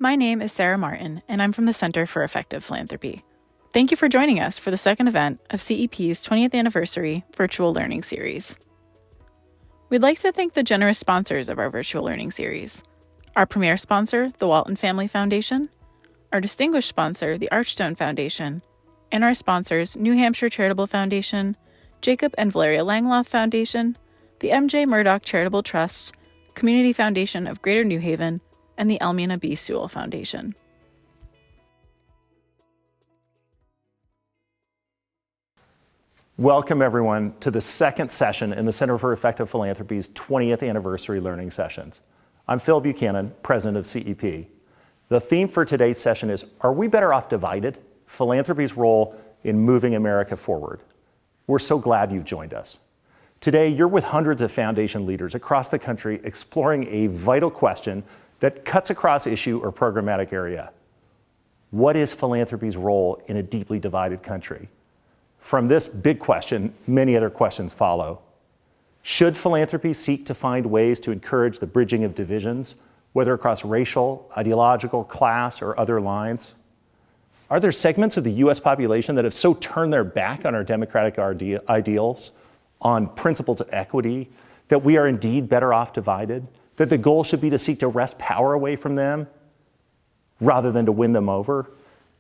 My name is Sarah Martin, and I'm from the Center for Effective Philanthropy. Thank you for joining us for the second event of CEP's 20th Anniversary Virtual Learning Series. We'd like to thank the generous sponsors of our Virtual Learning Series. Our premier sponsor, the Walton Family Foundation, our distinguished sponsor, the Archstone Foundation, and our sponsors, New Hampshire Charitable Foundation, Jacob and Valeria Langloth Foundation, the M.J. Murdoch Charitable Trust, Community Foundation of Greater New Haven, and the Elmina B. Sewell Foundation. Welcome, everyone, to the second session in the Center for Effective Philanthropy's 20th Anniversary Learning Sessions. I'm Phil Buchanan, president of CEP. The theme for today's session is, are we better off divided? Philanthropy's role in moving America forward. We're so glad you've joined us. Today, you're with hundreds of foundation leaders across the country exploring a vital question that cuts across issue or programmatic area. What is philanthropy's role in a deeply divided country? From this big question, many other questions follow. Should philanthropy seek to find ways to encourage the bridging of divisions, whether across racial, ideological, class, or other lines? Are there segments of the US population that have so turned their back on our democratic ideals, on principles of equity, that we are indeed better off divided? That the goal should be to seek to wrest power away from them rather than to win them over?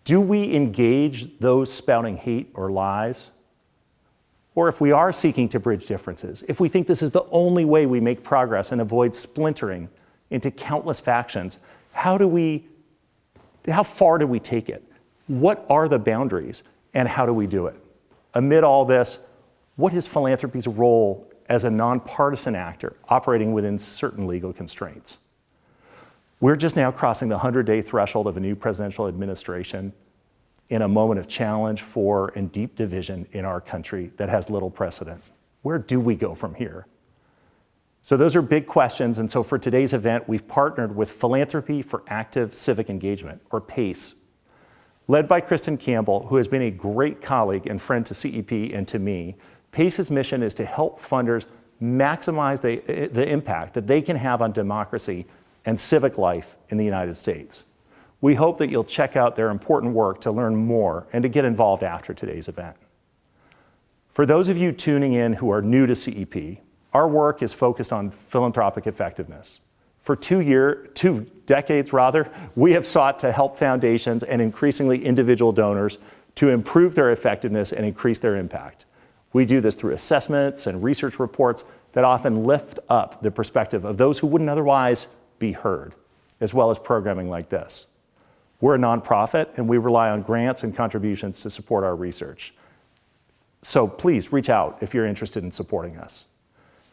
Do we engage those spouting hate or lies? Or if we are seeking to bridge differences, if we think this is the only way we make progress and avoid splintering into countless factions, how far do we take it? What are the boundaries and how do we do it? Amid all this, what is philanthropy's role as a nonpartisan actor operating within certain legal constraints? We're just now crossing the 100-day threshold of a new presidential administration in a moment of challenge for and deep division in our country that has little precedent. Where do we go from here? So those are big questions, and so for today's event, we've partnered with Philanthropy for Active Civic Engagement, or PACE, led by Kristen Campbell, who has been a great colleague and friend to CEP and to me. PACE's mission is to help funders maximize the impact that they can have on democracy and civic life in the United States. We hope that you'll check out their important work to learn more and to get involved after today's event. For those of you tuning in who are new to CEP, our work is focused on philanthropic effectiveness. For 2 decades, we have sought to help foundations and increasingly individual donors to improve their effectiveness and increase their impact. We do this through assessments and research reports that often lift up the perspective of those who wouldn't otherwise be heard, as well as programming like this. We're a nonprofit and we rely on grants and contributions to support our research. So please reach out if you're interested in supporting us.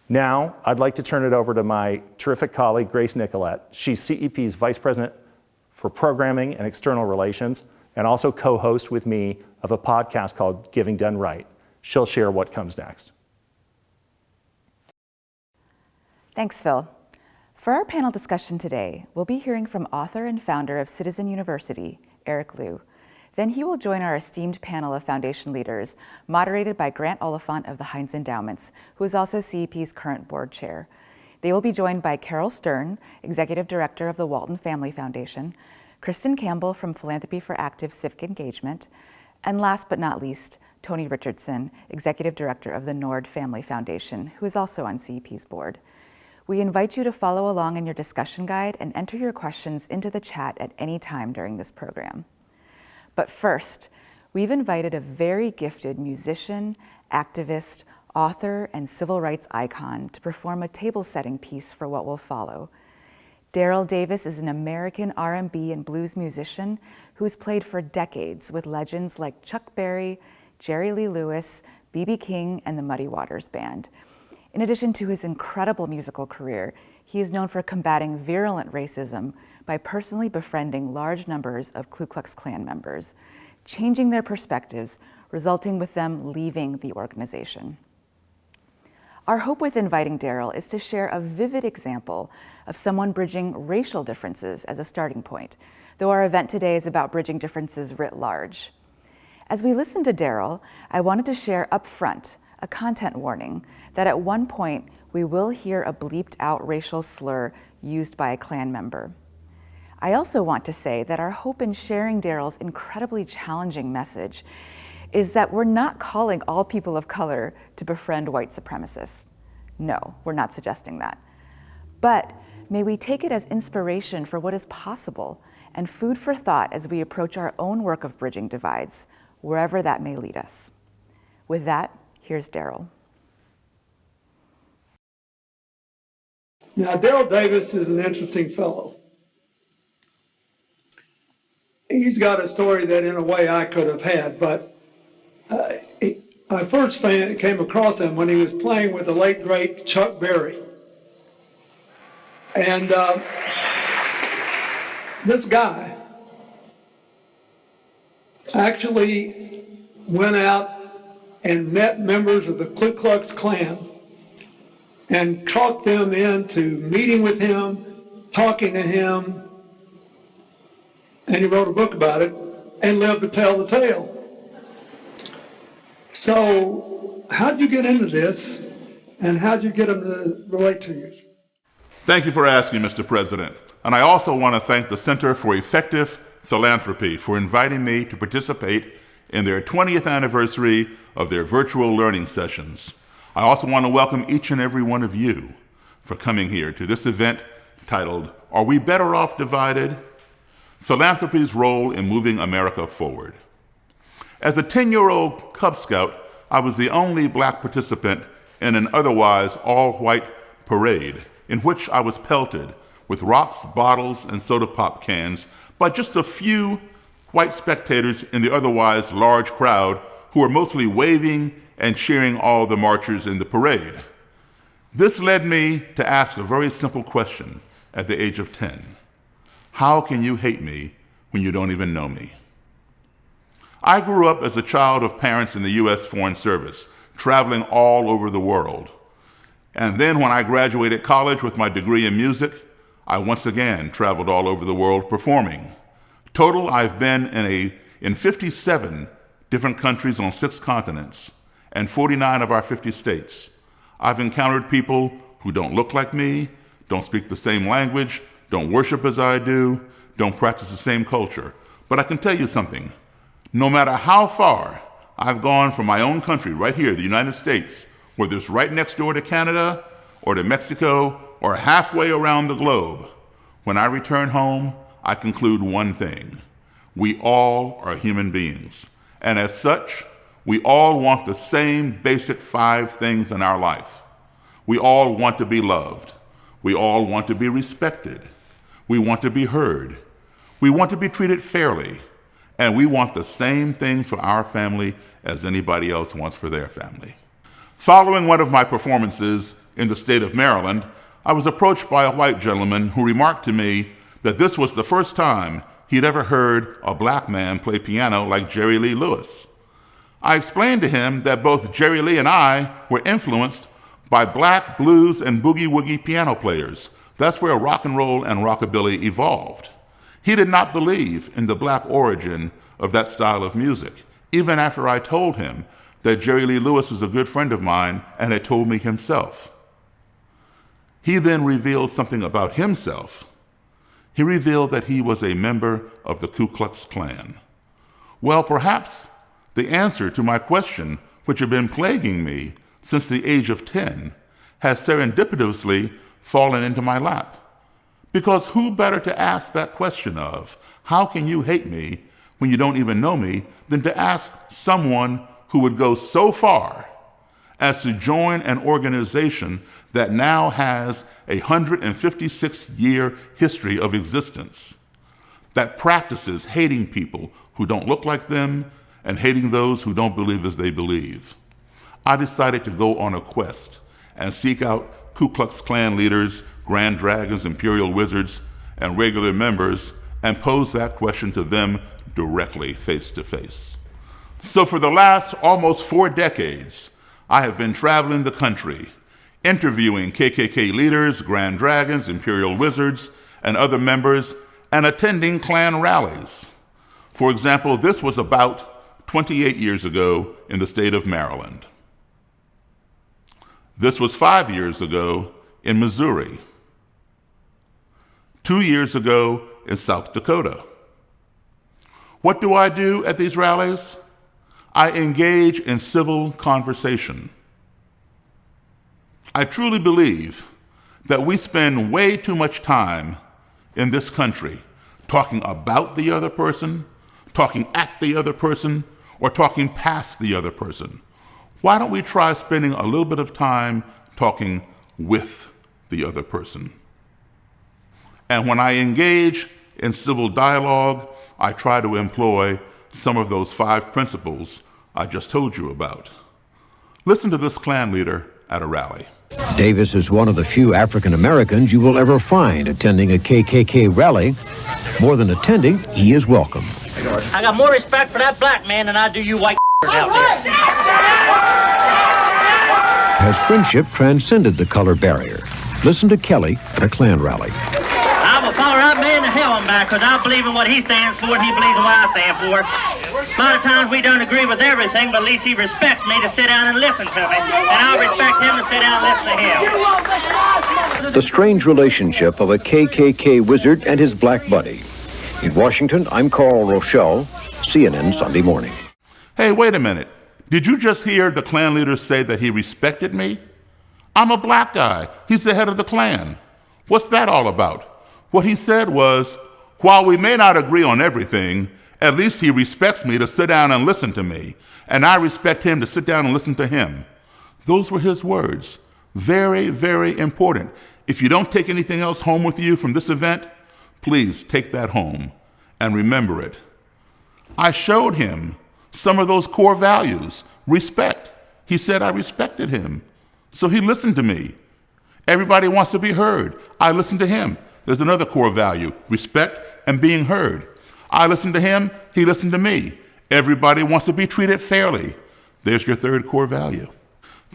Now, I'd like to turn it over to my terrific colleague, Grace Nicolette. She's CEP's Vice President for Programming and External Relations, and also co-host with me of a podcast called Giving Done Right. She'll share what comes next. Thanks, Phil. For our panel discussion today, we'll be hearing from author and founder of Citizen University, Eric Liu. Then he will join our esteemed panel of foundation leaders, moderated by Grant Oliphant of the Heinz Endowments, who is also CEP's current board chair. They will be joined by Carol Stern, Executive Director of the Walton Family Foundation, Kristen Campbell from Philanthropy for Active Civic Engagement, and last but not least, Tony Richardson, Executive Director of the Nord Family Foundation, who is also on CEP's board. We invite you to follow along in your discussion guide and enter your questions into the chat at any time during this program. But first, we've invited a very gifted musician, activist, author, and civil rights icon to perform a table-setting piece for what will follow. Daryl Davis is an American R&B and blues musician who has played for decades with legends like Chuck Berry, Jerry Lee Lewis, B.B. King, and the Muddy Waters Band. In addition to his incredible musical career, he is known for combating virulent racism by personally befriending large numbers of Ku Klux Klan members, changing their perspectives, resulting with them leaving the organization. Our hope with inviting Daryl is to share a vivid example of someone bridging racial differences as a starting point, though our event today is about bridging differences writ large. As we listen to Daryl, I wanted to share up front a content warning that at one point we will hear a bleeped out racial slur used by a Klan member. I also want to say that our hope in sharing Daryl's incredibly challenging message is that we're not calling all people of color to befriend white supremacists. No, we're not suggesting that. But may we take it as inspiration for what is possible and food for thought as we approach our own work of bridging divides, wherever that may lead us. With that, here's Daryl. Now, Daryl Davis is an interesting fellow. He's got a story that in a way I could have had, but I first came across him when he was playing with the late, great Chuck Berry. And this guy actually went out and met members of the Ku Klux Klan and talked them into meeting with him, talking to him, and he wrote a book about it and lived to tell the tale. So how'd you get into this, and how'd you get them to relate to you? Thank you for asking, Mr. President. And I also want to thank the Center for Effective Philanthropy for inviting me to participate in their 20th anniversary of their virtual learning sessions. I also want to welcome each and every one of you for coming here to this event titled, Are We Better Off Divided? Philanthropy's Role in Moving America Forward. As a 10-year-old Cub Scout, I was the only black participant in an otherwise all-white parade in which I was pelted with rocks, bottles, and soda pop cans by just a few white spectators in the otherwise large crowd who were mostly waving and cheering all the marchers in the parade. This led me to ask a very simple question at the age of 10. How can you hate me when you don't even know me? I grew up as a child of parents in the U.S. Foreign Service, traveling all over the world. And then when I graduated college with my degree in music, I once again traveled all over the world performing. Total, I've been in 57 different countries on 6 continents and 49 of our 50 states. I've encountered people who don't look like me, don't speak the same language, don't worship as I do, don't practice the same culture. But I can tell you something. No matter how far I've gone from my own country, right here, the United States, whether it's right next door to Canada or to Mexico or halfway around the globe, when I return home, I conclude one thing. We all are human beings. And as such, we all want the same basic 5 things in our life. We all want to be loved. We all want to be respected. We want to be heard. We want to be treated fairly. And we want the same things for our family as anybody else wants for their family. Following one of my performances in the state of Maryland, I was approached by a white gentleman who remarked to me that this was the first time he'd ever heard a black man play piano like Jerry Lee Lewis. I explained to him that both Jerry Lee and I were influenced by black blues and boogie-woogie piano players. That's where rock and roll and rockabilly evolved. He did not believe in the black origin of that style of music, even after I told him that Jerry Lee Lewis was a good friend of mine and had told me himself. He then revealed something about himself. He revealed that he was a member of the Ku Klux Klan. Well, perhaps the answer to my question, which had been plaguing me since the age of 10, has serendipitously fallen into my lap. Because who better to ask that question of, how can you hate me when you don't even know me, than to ask someone who would go so far as to join an organization that now has a 156-year history of existence, that practices hating people who don't look like them and hating those who don't believe as they believe. I decided to go on a quest and seek out Ku Klux Klan leaders, Grand Dragons, Imperial Wizards, and regular members, and pose that question to them directly, face to face. So for the last almost 4 decades, I have been traveling the country, interviewing KKK leaders, Grand Dragons, Imperial Wizards, and other members, and attending Klan rallies. For example, this was about 28 years ago in the state of Maryland. This was 5 years ago in Missouri. 2 years ago in South Dakota. What do I do at these rallies? I engage in civil conversation. I truly believe that we spend way too much time in this country talking about the other person, talking at the other person, or talking past the other person. Why don't we try spending a little bit of time talking with the other person? And when I engage in civil dialogue, I try to employ some of those 5 principles I just told you about. Listen to this Klan leader at a rally. Davis is one of the few African Americans you will ever find attending a KKK rally. More than attending, he is welcome. I got more respect for that black man than I do you white out there. Has friendship transcended the color barrier? Listen to Kelly at a Klan rally. I will follow that man to hell and back because I believe in what he stands for and he believes in what I stand for. A lot of times we don't agree with everything, but at least he respects me to sit down and listen to me. And I'll respect him to sit down and listen to him. The strange relationship of a KKK wizard and his black buddy. In Washington, I'm Carl Rochelle, CNN Sunday Morning. Hey, wait a minute. Did you just hear the Klan leader say that he respected me? I'm a black guy. He's the head of the Klan. What's that all about? What he said was, while we may not agree on everything, at least he respects me to sit down and listen to me, and I respect him to sit down and listen to him. Those were his words. Very, very important. If you don't take anything else home with you from this event, please take that home and remember it. I showed him some of those core values. Respect. He said I respected him. So he listened to me. Everybody wants to be heard. I listened to him. There's another core value, respect and being heard. I listened to him, he listened to me. Everybody wants to be treated fairly. There's your 3rd core value.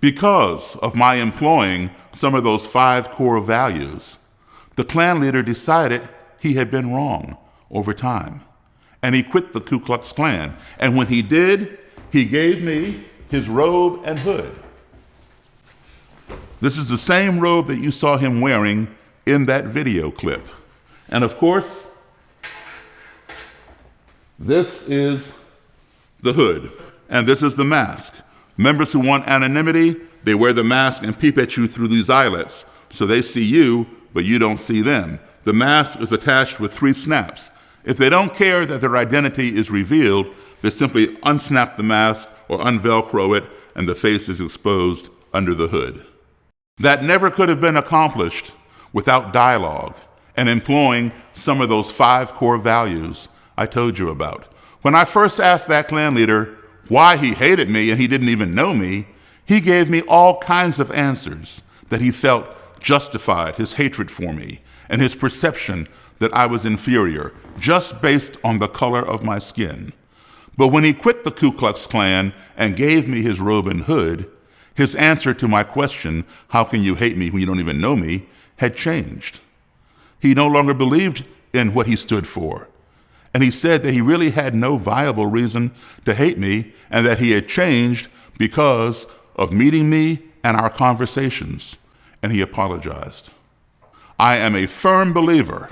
Because of my employing some of those 5 core values, the Klan leader decided he had been wrong over time. And he quit the Ku Klux Klan. And when he did, he gave me his robe and hood. This is the same robe that you saw him wearing in that video clip. And of course, this is the hood, and this is the mask. Members who want anonymity, they wear the mask and peep at you through these eyelets, so they see you, but you don't see them. The mask is attached with 3 snaps. If they don't care that their identity is revealed, they simply unsnap the mask or unvelcro it, and the face is exposed under the hood. That never could have been accomplished without dialogue and employing some of those 5 core values I told you about. When I first asked that Klan leader why he hated me and he didn't even know me, he gave me all kinds of answers that he felt justified his hatred for me and his perception that I was inferior just based on the color of my skin. But when he quit the Ku Klux Klan and gave me his robe and hood, his answer to my question, how can you hate me when you don't even know me, had changed. He no longer believed in what he stood for. And he said that he really had no viable reason to hate me and that he had changed because of meeting me and our conversations. And he apologized. I am a firm believer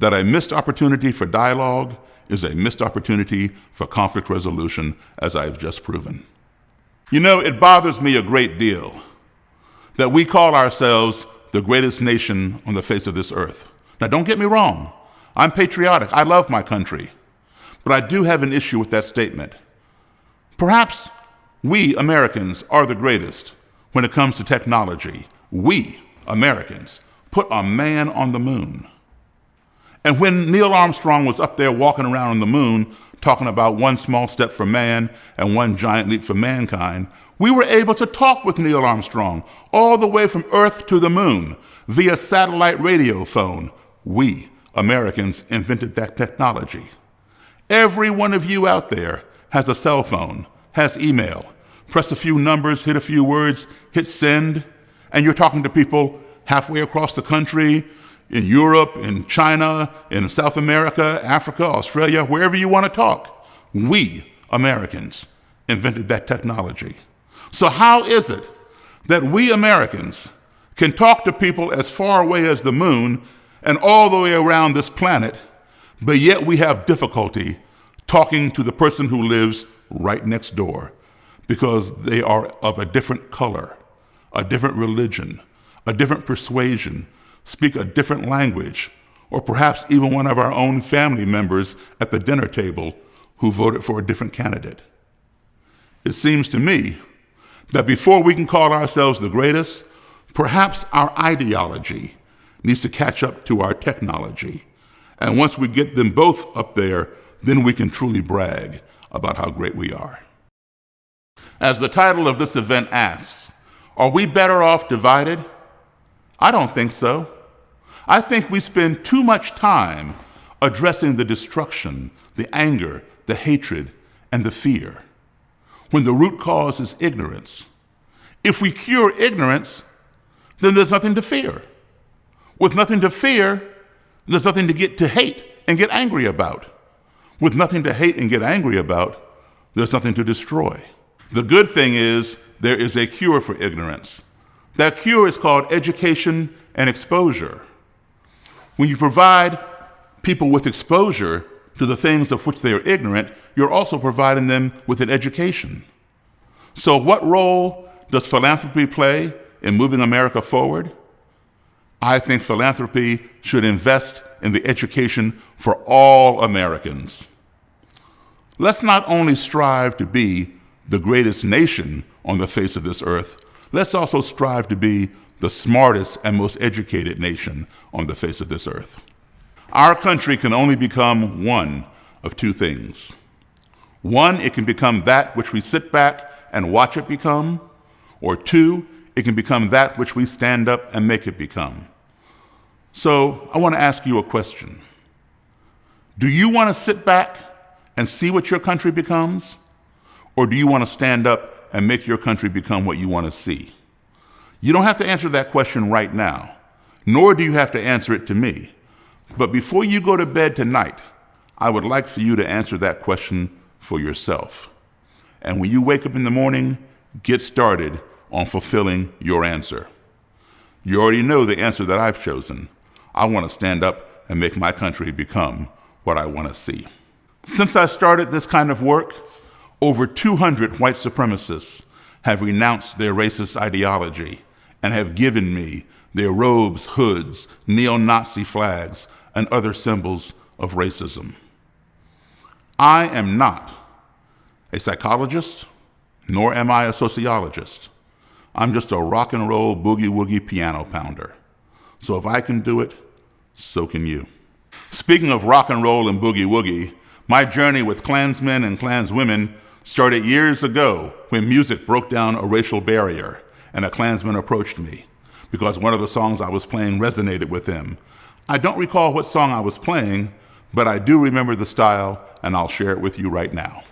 that a missed opportunity for dialogue is a missed opportunity for conflict resolution, as I've just proven. You know, it bothers me a great deal that we call ourselves the greatest nation on the face of this earth. Now, don't get me wrong. I'm patriotic. I love my country. But I do have an issue with that statement. Perhaps we Americans are the greatest when it comes to technology. We Americans put a man on the moon. And when Neil Armstrong was up there walking around on the moon, talking about one small step for man and one giant leap for mankind, we were able to talk with Neil Armstrong all the way from Earth to the moon via satellite radio phone. We Americans invented that technology. Every one of you out there has a cell phone, has email. Press a few numbers, hit a few words, hit send, and you're talking to people halfway across the country, in Europe, in China, in South America, Africa, Australia, wherever you want to talk. We Americans invented that technology. So how is it that we Americans can talk to people as far away as the moon and all the way around this planet, but yet we have difficulty talking to the person who lives right next door because they are of a different color, a different religion, a different persuasion, speak a different language, or perhaps even one of our own family members at the dinner table who voted for a different candidate. It seems to me that before we can call ourselves the greatest, perhaps our ideology needs to catch up to our technology. And once we get them both up there, then we can truly brag about how great we are. As the title of this event asks, are we better off divided? I don't think so. I think we spend too much time addressing the destruction, the anger, the hatred, and the fear, when the root cause is ignorance. If we cure ignorance, then there's nothing to fear. With nothing to fear, there's nothing to hate and get angry about. With nothing to hate and get angry about, there's nothing to destroy. The good thing is there is a cure for ignorance. That cure is called education and exposure. When you provide people with exposure to the things of which they are ignorant, you're also providing them with an education. So what role does philanthropy play in moving America forward? I think philanthropy should invest in the education for all Americans. Let's not only strive to be the greatest nation on the face of this earth, let's also strive to be the smartest and most educated nation on the face of this earth. Our country can only become one of two things. One, it can become that which we sit back and watch it become, or two, it can become that which we stand up and make it become. So I want to ask you a question. Do you want to sit back and see what your country becomes? Or do you want to stand up and make your country become what you want to see? You don't have to answer that question right now, nor do you have to answer it to me. But before you go to bed tonight, I would like for you to answer that question for yourself. And when you wake up in the morning, get started on fulfilling your answer. You already know the answer that I've chosen. I want to stand up and make my country become what I want to see. Since I started this kind of work, over 200 white supremacists have renounced their racist ideology and have given me their robes, hoods, neo-Nazi flags, and other symbols of racism. I am not a psychologist, nor am I a sociologist. I'm just a rock and roll boogie-woogie piano pounder. So if I can do it, so can you. Speaking of rock and roll and boogie-woogie, my journey with Klansmen and Klanswomen started years ago when music broke down a racial barrier and a Klansman approached me because one of the songs I was playing resonated with him. I don't recall what song I was playing, but I do remember the style, and I'll share it with you right now.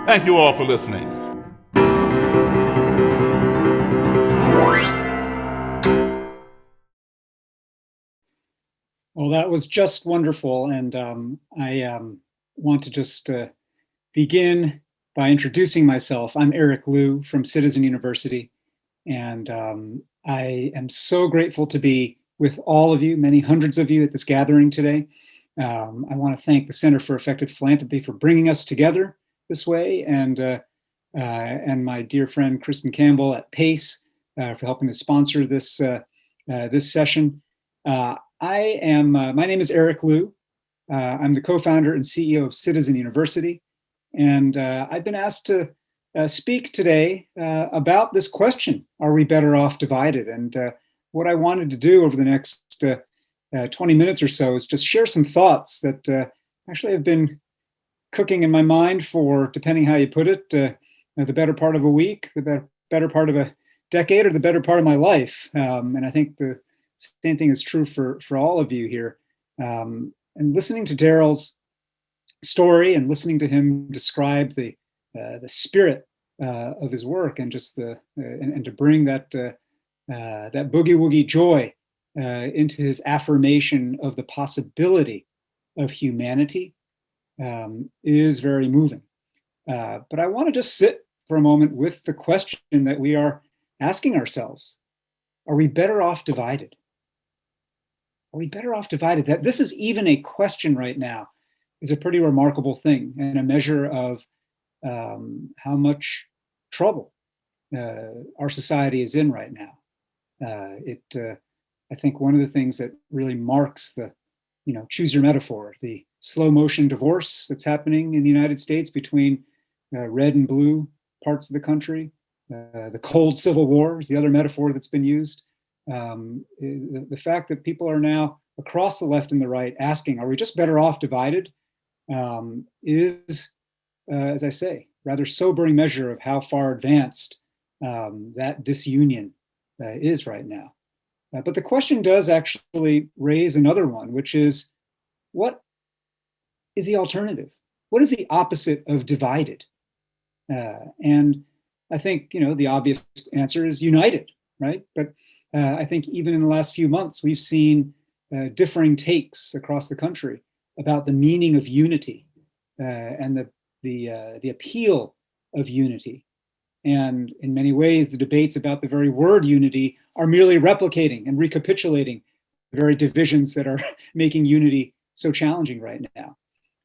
Thank you all for listening. Well, that was just wonderful. And I want to just begin by introducing myself. I'm Eric Liu from Citizen University. And I am so grateful to be with all of you, many hundreds of you at this gathering today. I want to thank the Center for Effective Philanthropy for bringing us together this way, and my dear friend Kristen Campbell at PACE for helping to sponsor this this session. My name is Eric Liu. I'm the co-founder and CEO of Citizen University, and I've been asked to speak today about this question: are we better off divided? And what I wanted to do over the next 20 minutes or so is just share some thoughts that actually have been cooking in my mind for, depending how you put it, the better part of a week, the better part of a decade, or the better part of my life. And I think the same thing is true for all of you here. And listening to Daryl's story and listening to him describe the spirit of his work, and just and to bring that that boogie woogie joy into his affirmation of the possibility of humanity is very moving. But I want to just sit for a moment with the question that we are asking ourselves: are we better off divided? Are we better off divided? That this is even a question right now is a pretty remarkable thing, and a measure of how much trouble our society is in right now. I think one of the things that really marks the, choose your metaphor, the slow motion divorce that's happening in the United States between red and blue parts of the country, the cold civil war is the other metaphor that's been used. The fact that people are now across the left and the right asking, are we just better off divided, is, as I say, rather sobering measure of how far advanced that disunion is right now. But the question does actually raise another one, which is, what is the alternative? What is the opposite of divided? And I think, the obvious answer is united, right? But I think even in the last few months, we've seen differing takes across the country about the meaning of unity and the appeal of unity. And in many ways, the debates about the very word unity are merely replicating and recapitulating the very divisions that are making unity so challenging right now.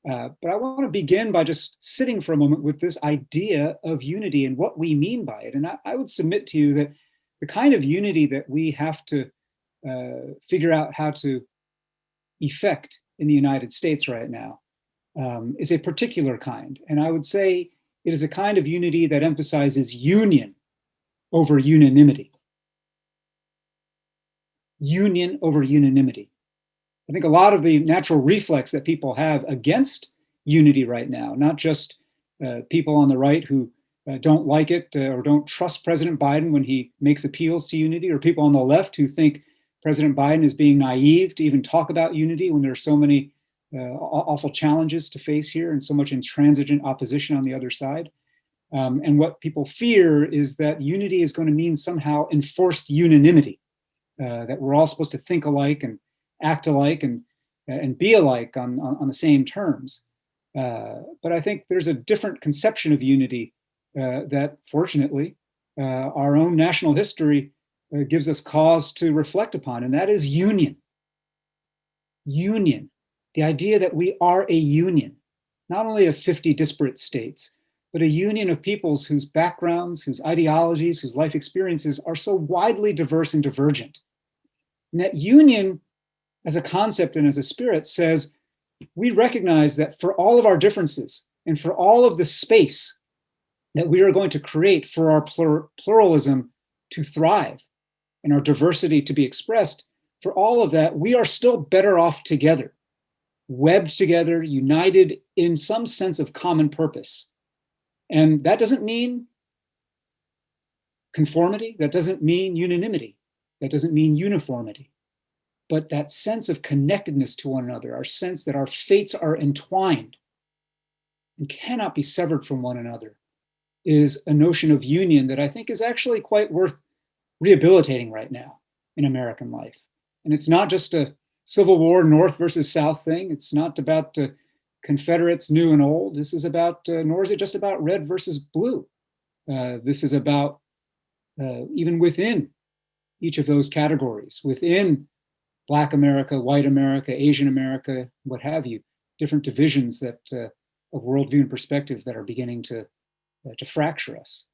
But I want to begin by just sitting for a moment with this idea of unity and what we mean by it. And I would submit to you that the kind of unity that we have to figure out how to effect in the United States right now is a particular kind. And I would say it is a kind of unity that emphasizes union over unanimity. Union over unanimity. I think a lot of the natural reflex that people have against unity right now, not just people on the right who don't like it or don't trust President Biden when he makes appeals to unity, or people on the left who think President Biden is being naive to even talk about unity when there are so many awful challenges to face here and so much intransigent opposition on the other side. And what people fear is that unity is going to mean somehow enforced unanimity, that we're all supposed to think alike and act alike and be alike on the same terms. But I think there's a different conception of unity that, fortunately, our own national history gives us cause to reflect upon, and that is union. Union. The idea that we are a union, not only of 50 disparate states, but a union of peoples whose backgrounds, whose ideologies, whose life experiences are so widely diverse and divergent. And that union as a concept and as a spirit says, we recognize that for all of our differences and for all of the space that we are going to create for our pluralism to thrive and our diversity to be expressed, for all of that, we are still better off together, webbed together, united in some sense of common purpose. And that doesn't mean conformity, that doesn't mean unanimity, that doesn't mean uniformity, but that sense of connectedness to one another, our sense that our fates are entwined, and cannot be severed from one another is a notion of union that I think is actually quite worth rehabilitating right now in American life. And it's not just a Civil War North versus South thing. It's not about Confederates new and old. This is about, nor is it just about red versus blue. This is about even within each of those categories, within Black America, white America, Asian America, what have you, different divisions that of worldview and perspective that are beginning to fracture us.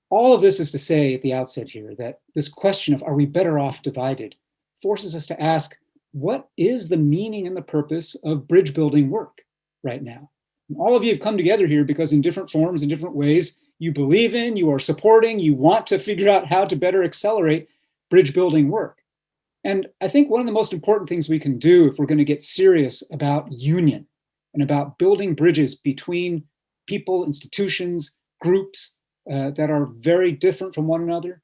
All of this is to say at the outset here that this question of are we better off divided forces us to ask, what is the meaning and the purpose of bridge building work right now? And all of you have come together here because in different forms, in different ways, you believe in, you are supporting, you want to figure out how to better accelerate bridge building work. And I think one of the most important things we can do if we're going to get serious about union and about building bridges between people, institutions, groups that are very different from one another,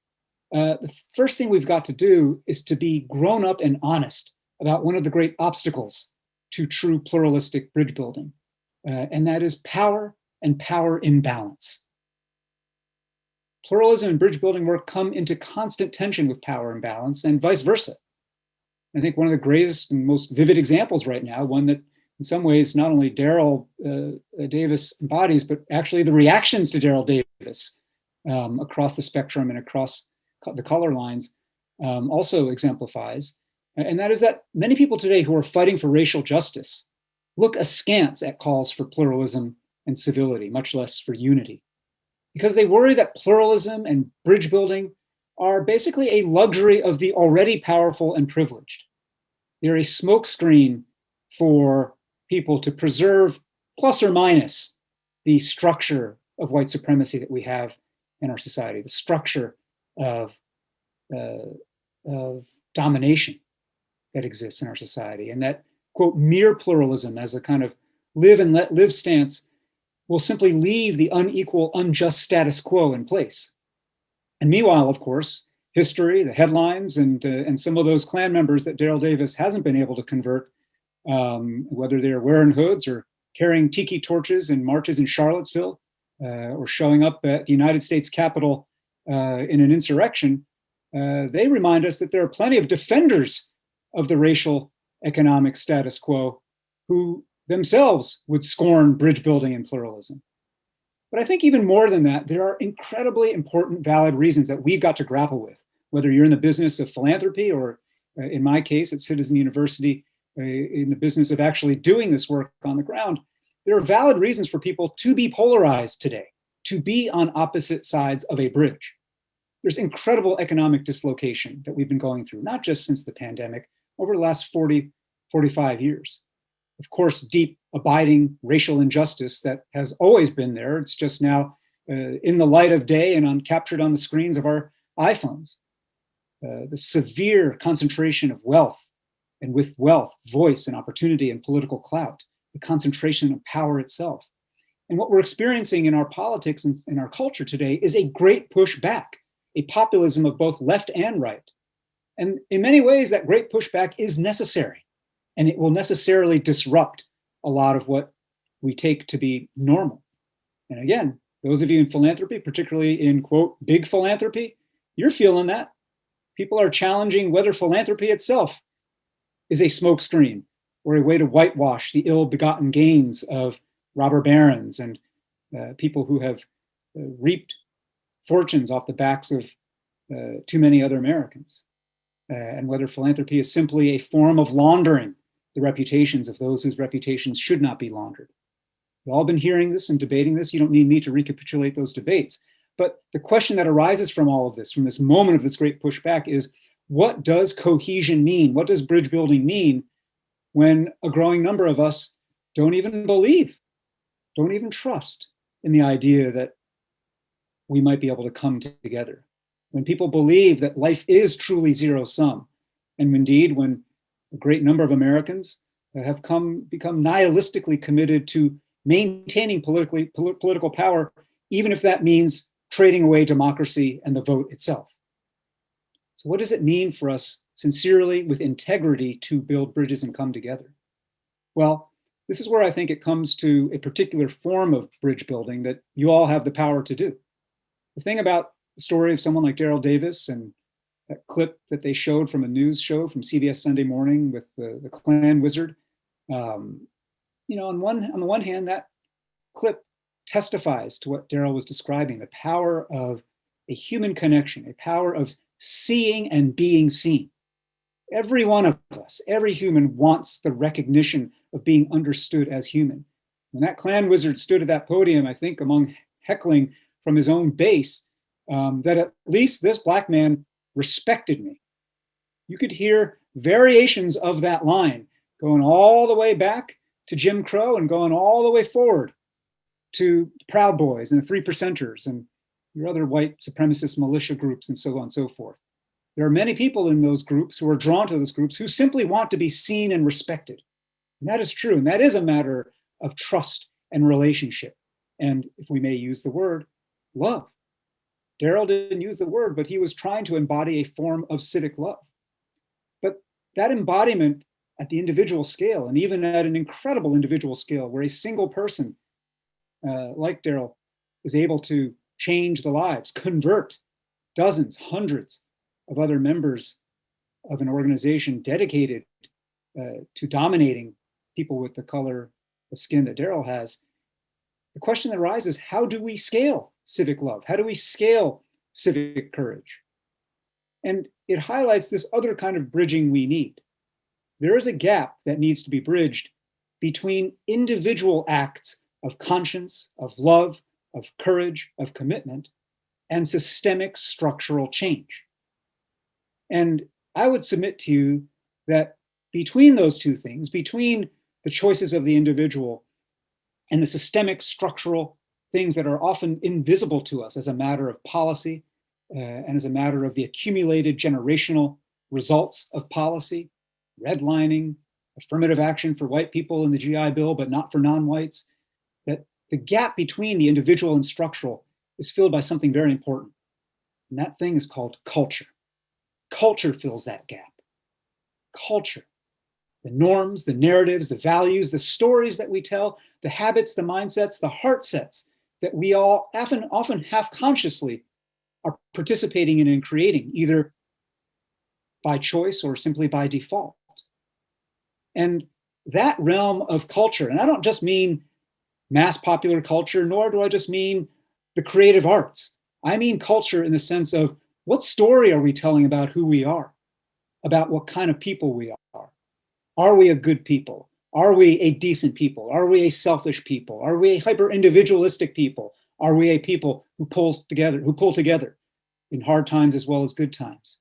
the first thing we've got to do is to be grown up and honest about one of the great obstacles to true pluralistic bridge building, and that is power and power imbalance. Pluralism and bridge building work come into constant tension with power imbalance and vice versa. I think one of the greatest and most vivid examples right now, one that in some ways not only Daryl Davis embodies, but actually the reactions to Daryl Davis across the spectrum and across the color lines also exemplifies. And that is that many people today who are fighting for racial justice look askance at calls for pluralism and civility, much less for unity, because they worry that pluralism and bridge building are basically a luxury of the already powerful and privileged. They're a smokescreen for people to preserve, plus or minus, the structure of white supremacy that we have in our society, the structure of domination that exists in our society. And that, quote, mere pluralism as a kind of live and let live stance will simply leave the unequal, unjust status quo in place. And meanwhile, of course, history, the headlines, and some of those Klan members that Daryl Davis hasn't been able to convert, whether they're wearing hoods or carrying tiki torches in marches in Charlottesville, or showing up at the United States Capitol in an insurrection, they remind us that there are plenty of defenders of the racial economic status quo who themselves would scorn bridge building and pluralism. But I think even more than that, there are incredibly important, valid reasons that we've got to grapple with, whether you're in the business of philanthropy or, in my case, at Citizen University, in the business of actually doing this work on the ground. There are valid reasons for people to be polarized today, to be on opposite sides of a bridge. There's incredible economic dislocation that we've been going through, not just since the pandemic, over the last 40, 45 years. Of course, deep, abiding racial injustice that has always been there. It's just now in the light of day and captured on the screens of our iPhones. The severe concentration of wealth, and with wealth, voice and opportunity and political clout, the concentration of power itself. And what we're experiencing in our politics and in our culture today is a great push back, a populism of both left and right. And in many ways, that great pushback is necessary, and it will necessarily disrupt a lot of what we take to be normal. And again, those of you in philanthropy, particularly in, quote, big philanthropy, you're feeling that. People are challenging whether philanthropy itself is a smokescreen or a way to whitewash the ill-begotten gains of robber barons and people who have reaped fortunes off the backs of too many other Americans. And whether philanthropy is simply a form of laundering the reputations of those whose reputations should not be laundered. We've all been hearing this and debating this. You don't need me to recapitulate those debates. But the question that arises from all of this, from this moment of this great pushback, is what does cohesion mean? What does bridge building mean when a growing number of us don't even believe, don't even trust in the idea that we might be able to come together? When people believe that life is truly zero sum, and indeed when a great number of Americans have become nihilistically committed to maintaining political power, even if that means trading away democracy and the vote itself. So what does it mean for us sincerely, with integrity, to build bridges and come together? Well, this is where I think it comes to a particular form of bridge building that you all have the power to do. The thing about the story of someone like Daryl Davis and that clip that they showed from a news show from CBS Sunday Morning with the Klan wizard, on the one hand, that clip testifies to what Daryl was describing, the power of a human connection, a power of seeing and being seen. Every one of us, every human wants the recognition of being understood as human. When that Klan wizard stood at that podium, I think among heckling from his own base, that at least this Black man respected me. You could hear variations of that line going all the way back to Jim Crow and going all the way forward to Proud Boys and the Three Percenters and your other white supremacist militia groups and so on and so forth. There are many people in those groups who are drawn to those groups who simply want to be seen and respected. And that is true. And that is a matter of trust and relationship. And if we may use the word, love. Daryl didn't use the word, but he was trying to embody a form of civic love. But that embodiment at the individual scale, and even at an incredible individual scale, where a single person like Daryl is able to change the lives, convert dozens, hundreds of other members of an organization dedicated to dominating people with the color of skin that Daryl has, the question that arises, how do we scale civic love? How do we scale civic courage? And it highlights this other kind of bridging we need. There is a gap that needs to be bridged between individual acts of conscience, of love, of courage, of commitment, and systemic structural change. And I would submit to you that between those two things, between the choices of the individual and the systemic structural things that are often invisible to us as a matter of policy and as a matter of the accumulated generational results of policy, redlining, affirmative action for white people in the GI Bill, but not for non-whites, that the gap between the individual and structural is filled by something very important. And that thing is called culture. Culture fills that gap. Culture. The norms, the narratives, the values, the stories that we tell, the habits, the mindsets, the heart sets that we all often half consciously are participating in and creating, either by choice or simply by default. And that realm of culture, and I don't just mean mass popular culture, nor do I just mean the creative arts. I mean culture in the sense of what story are we telling about who we are, about what kind of people we are? Are we a good people? Are we a decent people? Are we a selfish people? Are we a hyper-individualistic people? Are we a people who pull together in hard times as well as good times?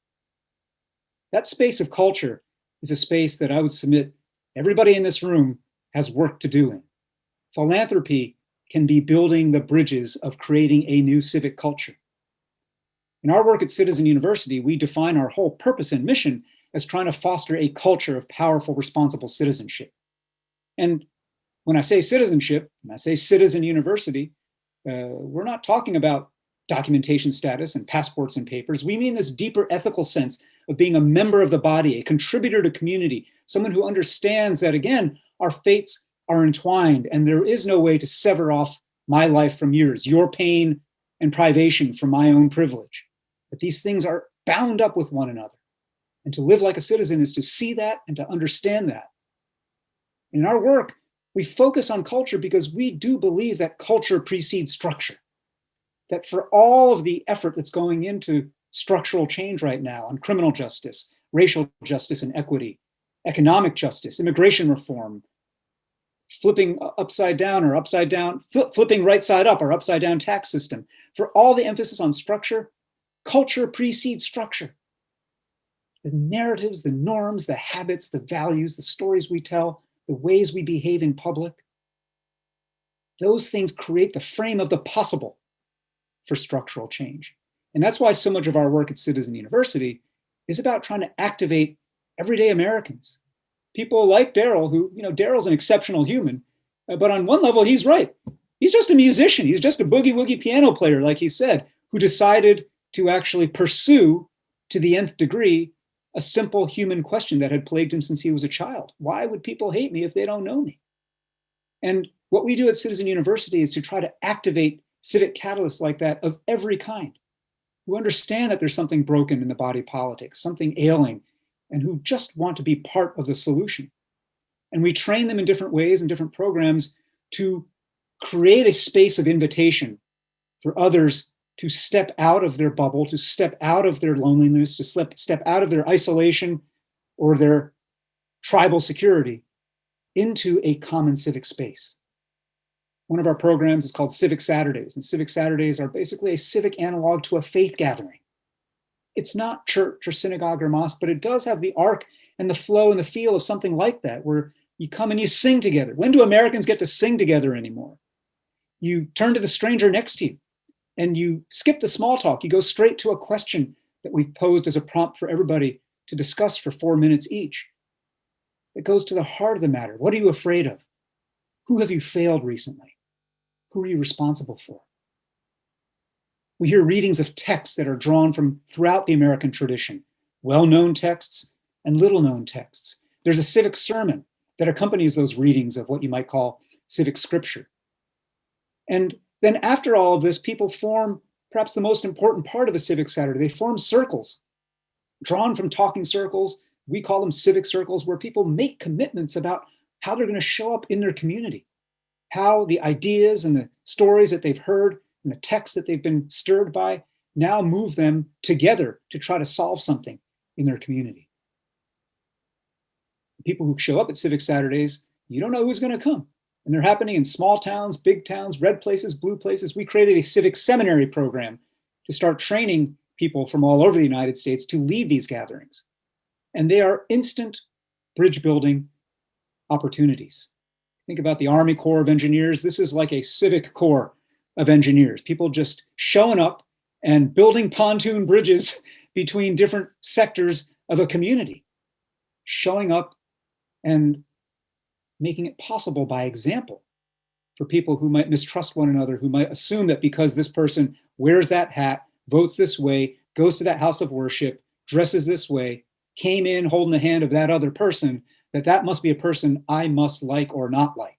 That space of culture is a space that I would submit everybody in this room has work to do in. Philanthropy can be building the bridges of creating a new civic culture. In our work at Citizen University, we define our whole purpose and mission as trying to foster a culture of powerful, responsible citizenship. And when I say citizenship, when I say Citizen University, we're not talking about documentation status and passports and papers. We mean this deeper ethical sense of being a member of the body, a contributor to community, someone who understands that, again, our fates are entwined and there is no way to sever off my life from yours, your pain and privation from my own privilege. That these things are bound up with one another. And to live like a citizen is to see that and to understand that. In our work, we focus on culture because we do believe that culture precedes structure. That for all of the effort that's going into structural change right now on criminal justice, racial justice and equity, economic justice, immigration reform, flipping upside down or upside down, flipping right side up or upside down tax system, for all the emphasis on structure, culture precedes structure. The narratives, the norms, the habits, the values, the stories we tell, the ways we behave in public, those things create the frame of the possible for structural change. And that's why so much of our work at Citizen University is about trying to activate everyday Americans. People like Daryl, who, Daryl's an exceptional human, but on one level, he's right. He's just a musician. He's just a boogie-woogie piano player, like he said, who decided to actually pursue to the nth degree a simple human question that had plagued him since he was a child. Why would people hate me if they don't know me? And what we do at Citizen University is to try to activate civic catalysts like that of every kind, who understand that there's something broken in the body politic, something ailing, and who just want to be part of the solution. And we train them in different ways and different programs to create a space of invitation for others to step out of their bubble, to step out of their loneliness, to step out of their isolation or their tribal security into a common civic space. One of our programs is called Civic Saturdays, and Civic Saturdays are basically a civic analog to a faith gathering. It's not church or synagogue or mosque, but it does have the arc and the flow and the feel of something like that, where you come and you sing together. When do Americans get to sing together anymore? You turn to the stranger next to you and you skip the small talk. You go straight to a question that we've posed as a prompt for everybody to discuss for 4 minutes each. It goes to the heart of the matter. What are you afraid of? Who have you failed recently? Who are you responsible for? We hear readings of texts that are drawn from throughout the American tradition, well-known texts and little-known texts. There's a civic sermon that accompanies those readings of what you might call civic scripture. And then after all of this, people form perhaps the most important part of a civic Saturday. They form circles, drawn from talking circles. We call them civic circles, where people make commitments about how they're going to show up in their community, how the ideas and the stories that they've heard and the texts that they've been stirred by now move them together to try to solve something in their community. People who show up at Civic Saturdays, you don't know who's going to come. And they're happening in small towns, big towns, red places, blue places. We created a civic seminary program to start training people from all over the United States to lead these gatherings. And they are instant bridge building opportunities. Think about the Army Corps of Engineers. This is like a civic corps of engineers, people just showing up and building pontoon bridges between different sectors of a community, showing up and making it possible by example for people who might mistrust one another, who might assume that because this person wears that hat, votes this way, goes to that house of worship, dresses this way, came in holding the hand of that other person, that must be a person I must like or not like.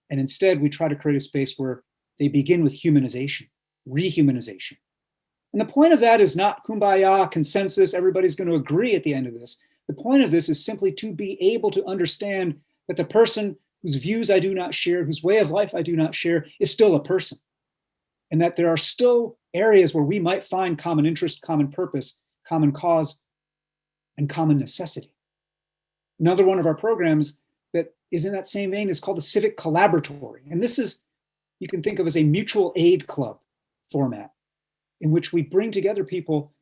And instead, we try to create a space where they begin with humanization, rehumanization. And the point of that is not kumbaya, consensus, everybody's going to agree at the end of this. The point of this is simply to be able to understand that the person whose views I do not share, whose way of life I do not share, is still a person. And that there are still areas where we might find common interest, common purpose, common cause, and common necessity. Another one of our programs that is in that same vein is called the Civic Collaboratory. And this is, you can think of as a mutual aid club format in which we bring together people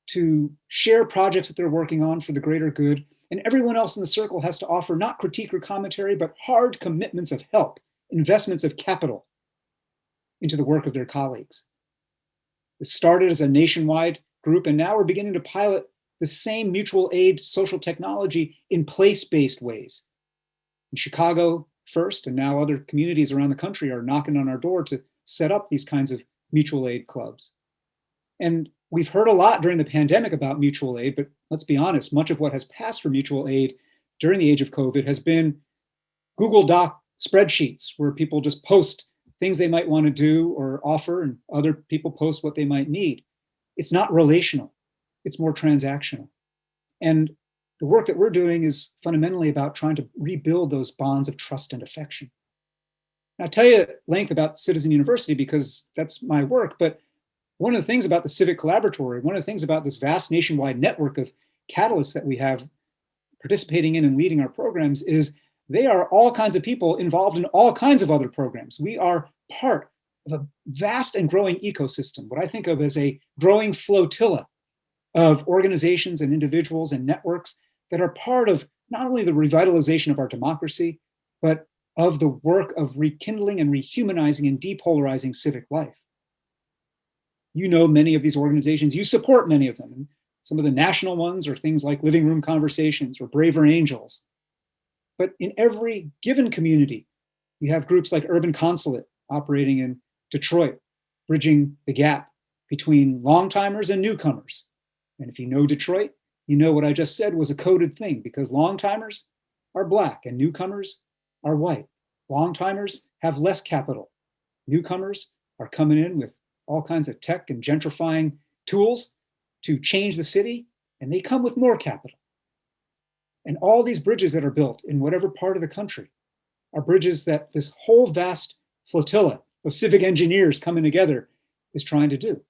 to share projects that they're working on for the greater good. And everyone else in the circle has to offer not critique or commentary, but hard commitments of help, investments of capital into the work of their colleagues. It started as a nationwide group, and now we're beginning to pilot the same mutual aid social technology in place-based ways. In Chicago first, and now other communities around the country are knocking on our door to set up these kinds of mutual aid clubs. And we've heard a lot during the pandemic about mutual aid, but let's be honest, much of what has passed for mutual aid during the age of COVID has been Google Doc spreadsheets where people just post things they might want to do or offer, and other people post what they might need. It's not relational, it's more transactional. And the work that we're doing is fundamentally about trying to rebuild those bonds of trust and affection. Now, I'll tell you at length about Citizen University because that's my work, but one of the things about the Civic Collaboratory, one of the things about this vast nationwide network of catalysts that we have participating in and leading our programs is they are all kinds of people involved in all kinds of other programs. We are part of a vast and growing ecosystem, what I think of as a growing flotilla of organizations and individuals and networks that are part of not only the revitalization of our democracy, but of the work of rekindling and rehumanizing and depolarizing civic life. You know many of these organizations, you support many of them. And some of the national ones are things like Living Room Conversations or Braver Angels. But in every given community, you have groups like Urban Consulate operating in Detroit, bridging the gap between longtimers and newcomers. And if you know Detroit, you know what I just said was a coded thing because longtimers are Black and newcomers are white Long-timers have less capital. Newcomers are coming in with all kinds of tech and gentrifying tools to change the city, and they come with more capital. And all these bridges that are built in whatever part of the country are bridges that this whole vast flotilla of civic engineers coming together is trying to do.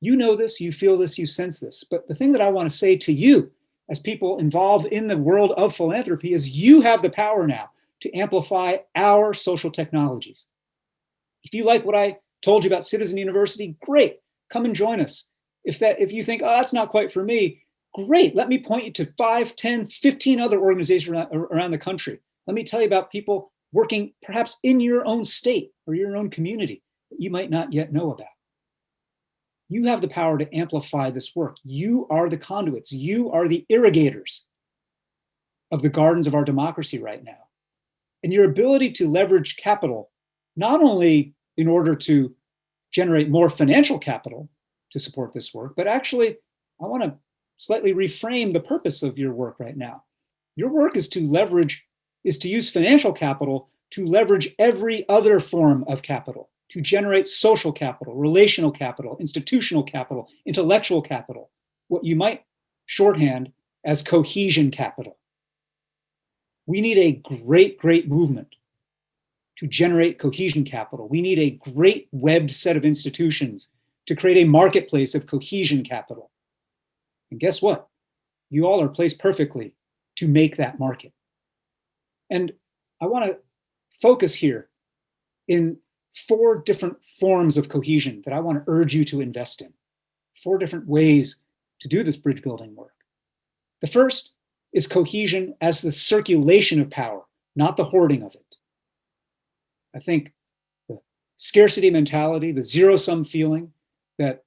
You know this, you feel this, you sense this. But the thing that I want to say to you as people involved in the world of philanthropy is you have the power now to amplify our social technologies. If you like what I told you about Citizen University, great, come and join us. If you think, oh, that's not quite for me, great, let me point you to 5, 10, 15 other organizations around the country. Let me tell you about people working perhaps in your own state or your own community that you might not yet know about. You have the power to amplify this work. You are the conduits. You are the irrigators of the gardens of our democracy right now. And your ability to leverage capital, not only in order to generate more financial capital to support this work, but actually, I want to slightly reframe the purpose of your work right now. Your work is to use financial capital to leverage every other form of capital, to generate social capital, relational capital, institutional capital, intellectual capital, what you might shorthand as cohesion capital. We need a great, great movement to generate cohesion capital. We need a great webbed set of institutions to create a marketplace of cohesion capital. And guess what? You all are placed perfectly to make that market. And I want to focus here in 4 different forms of cohesion that I want to urge you to invest in. 4 different ways to do this bridge building work. The first is cohesion as the circulation of power, not the hoarding of it. I think the scarcity mentality, the zero-sum feeling that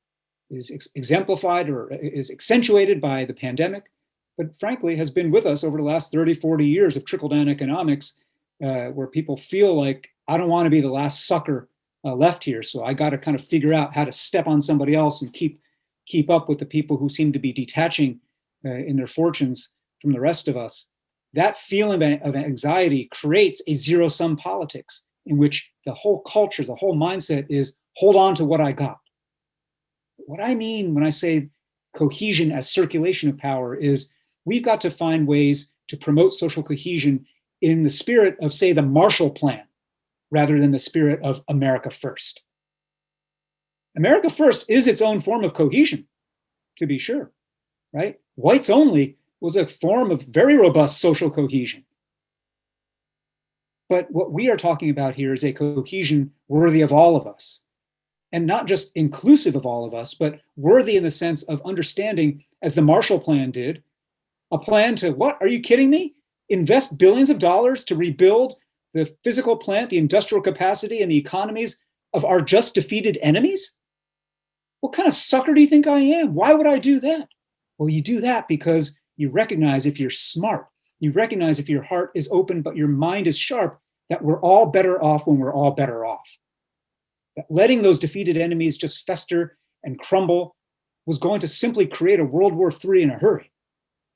is exemplified or is accentuated by the pandemic, but frankly has been with us over the last 30, 40 years of trickle-down economics, where people feel like, I don't want to be the last sucker left here, so I got to kind of figure out how to step on somebody else and keep up with the people who seem to be detaching in their fortunes from the rest of us. That feeling of anxiety creates a zero-sum politics in which the whole culture, the whole mindset is hold on to what I got. What I mean when I say cohesion as circulation of power is we've got to find ways to promote social cohesion in the spirit of, say, the Marshall Plan, rather than the spirit of America First. America First is its own form of cohesion, to be sure, right? Whites only was a form of very robust social cohesion. But what we are talking about here is a cohesion worthy of all of us. And not just inclusive of all of us, but worthy in the sense of understanding, as the Marshall Plan did, a plan to, what, are you kidding me? Invest billions of dollars to rebuild the physical plant, the industrial capacity, and the economies of our just defeated enemies? What kind of sucker do you think I am? Why would I do that? Well, you do that because you recognize, if you're smart, you recognize if your heart is open, but your mind is sharp, that we're all better off when we're all better off. That letting those defeated enemies just fester and crumble was going to simply create a World War III in a hurry.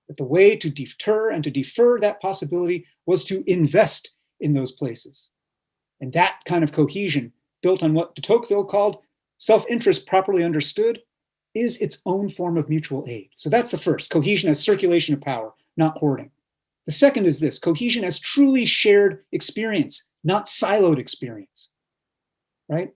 But the way to deter and to defer that possibility was to invest in those places. And that kind of cohesion, built on what de Tocqueville called self-interest properly understood, is its own form of mutual aid. So that's the first, cohesion as circulation of power, not hoarding. The second is this, cohesion as truly shared experience, not siloed experience, right?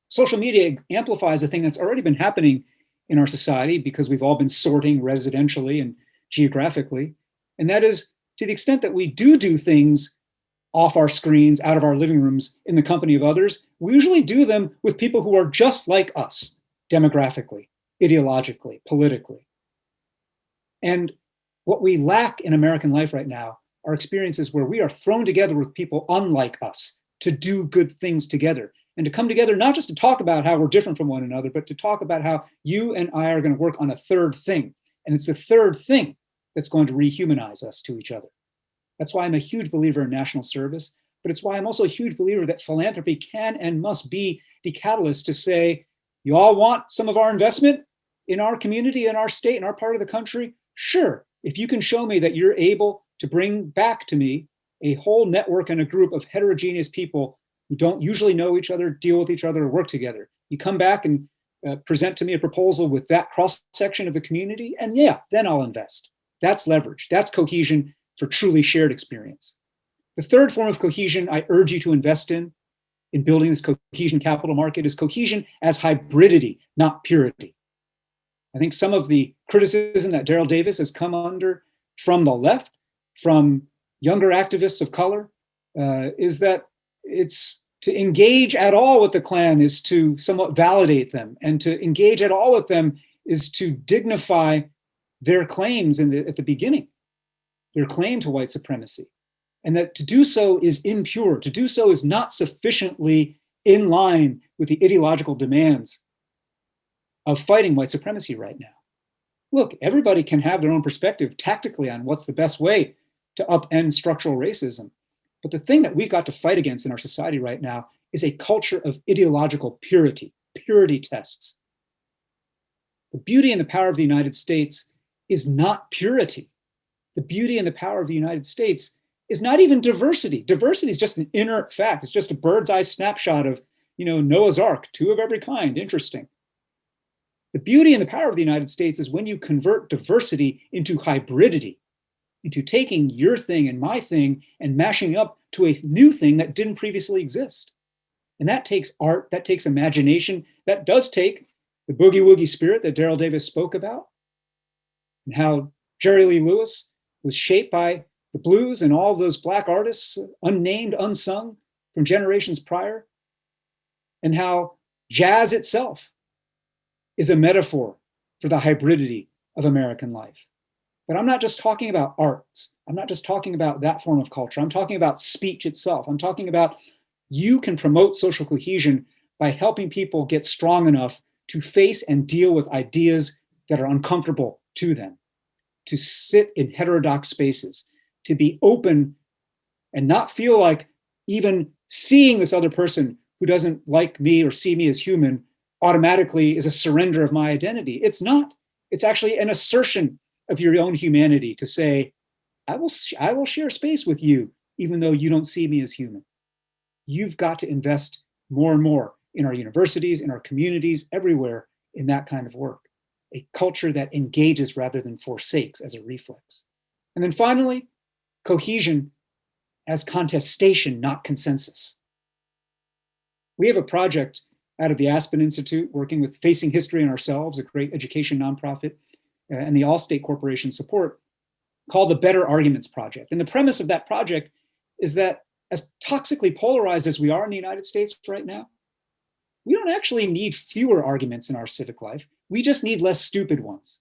Social media amplifies a thing that's already been happening in our society because we've all been sorting residentially and geographically. And that is, to the extent that we do things off our screens, out of our living rooms, in the company of others, we usually do them with people who are just like us, demographically, ideologically, politically. And what we lack in American life right now are experiences where we are thrown together with people unlike us to do good things together, and to come together not just to talk about how we're different from one another, but to talk about how you and I are going to work on a third thing. And it's the third thing that's going to rehumanize us to each other. That's why I'm a huge believer in national service, but it's why I'm also a huge believer that philanthropy can and must be the catalyst to say, you all want some of our investment in our community, in our state, in our part of the country? Sure. If you can show me that you're able to bring back to me a whole network and a group of heterogeneous people who don't usually know each other, deal with each other, or work together. You come back and present to me a proposal with that cross-section of the community, and yeah, then I'll invest. That's leverage. That's cohesion for truly shared experience. The third form of cohesion I urge you to invest in building this cohesion capital market is cohesion as hybridity, not purity. I think some of the criticism that Daryl Davis has come under from the left, from younger activists of color, is that it's to engage at all with the Klan is to somewhat validate them, and to engage at all with them is to dignify their claims at the beginning, their claim to white supremacy. And that to do so is impure. To do so is not sufficiently in line with the ideological demands of fighting white supremacy right now. Look, everybody can have their own perspective tactically on what's the best way to upend structural racism. But the thing that we've got to fight against in our society right now is a culture of ideological purity tests. The beauty and the power of the United States is not purity. The beauty and the power of the United States is not even diversity. Diversity is just an inert fact. It's just a bird's eye snapshot of, Noah's Ark, two of every kind, interesting. The beauty and the power of the United States is when you convert diversity into hybridity, into taking your thing and my thing and mashing up to a new thing that didn't previously exist. And that takes art, that takes imagination, that does take the boogie woogie spirit that Daryl Davis spoke about, and how Jerry Lee Lewis was shaped by the blues and all those Black artists, unnamed, unsung from generations prior, and how jazz itself is a metaphor for the hybridity of American life. But I'm not just talking about arts. I'm not just talking about that form of culture. I'm talking about speech itself. I'm talking about you can promote social cohesion by helping people get strong enough to face and deal with ideas that are uncomfortable to them, to sit in heterodox spaces, to be open and not feel like even seeing this other person who doesn't like me or see me as human automatically is a surrender of my identity. It's not. It's actually an assertion of your own humanity to say, I will share space with you, even though you don't see me as human. You've got to invest more and more in our universities, in our communities, everywhere in that kind of work. A culture that engages rather than forsakes as a reflex. And then finally, cohesion as contestation, not consensus. We have a project out of the Aspen Institute working with Facing History and Ourselves, a great education nonprofit, and the Allstate Corporation support, called the Better Arguments Project. And the premise of that project is that as toxically polarized as we are in the United States right now, we don't actually need fewer arguments in our civic life. We just need less stupid ones.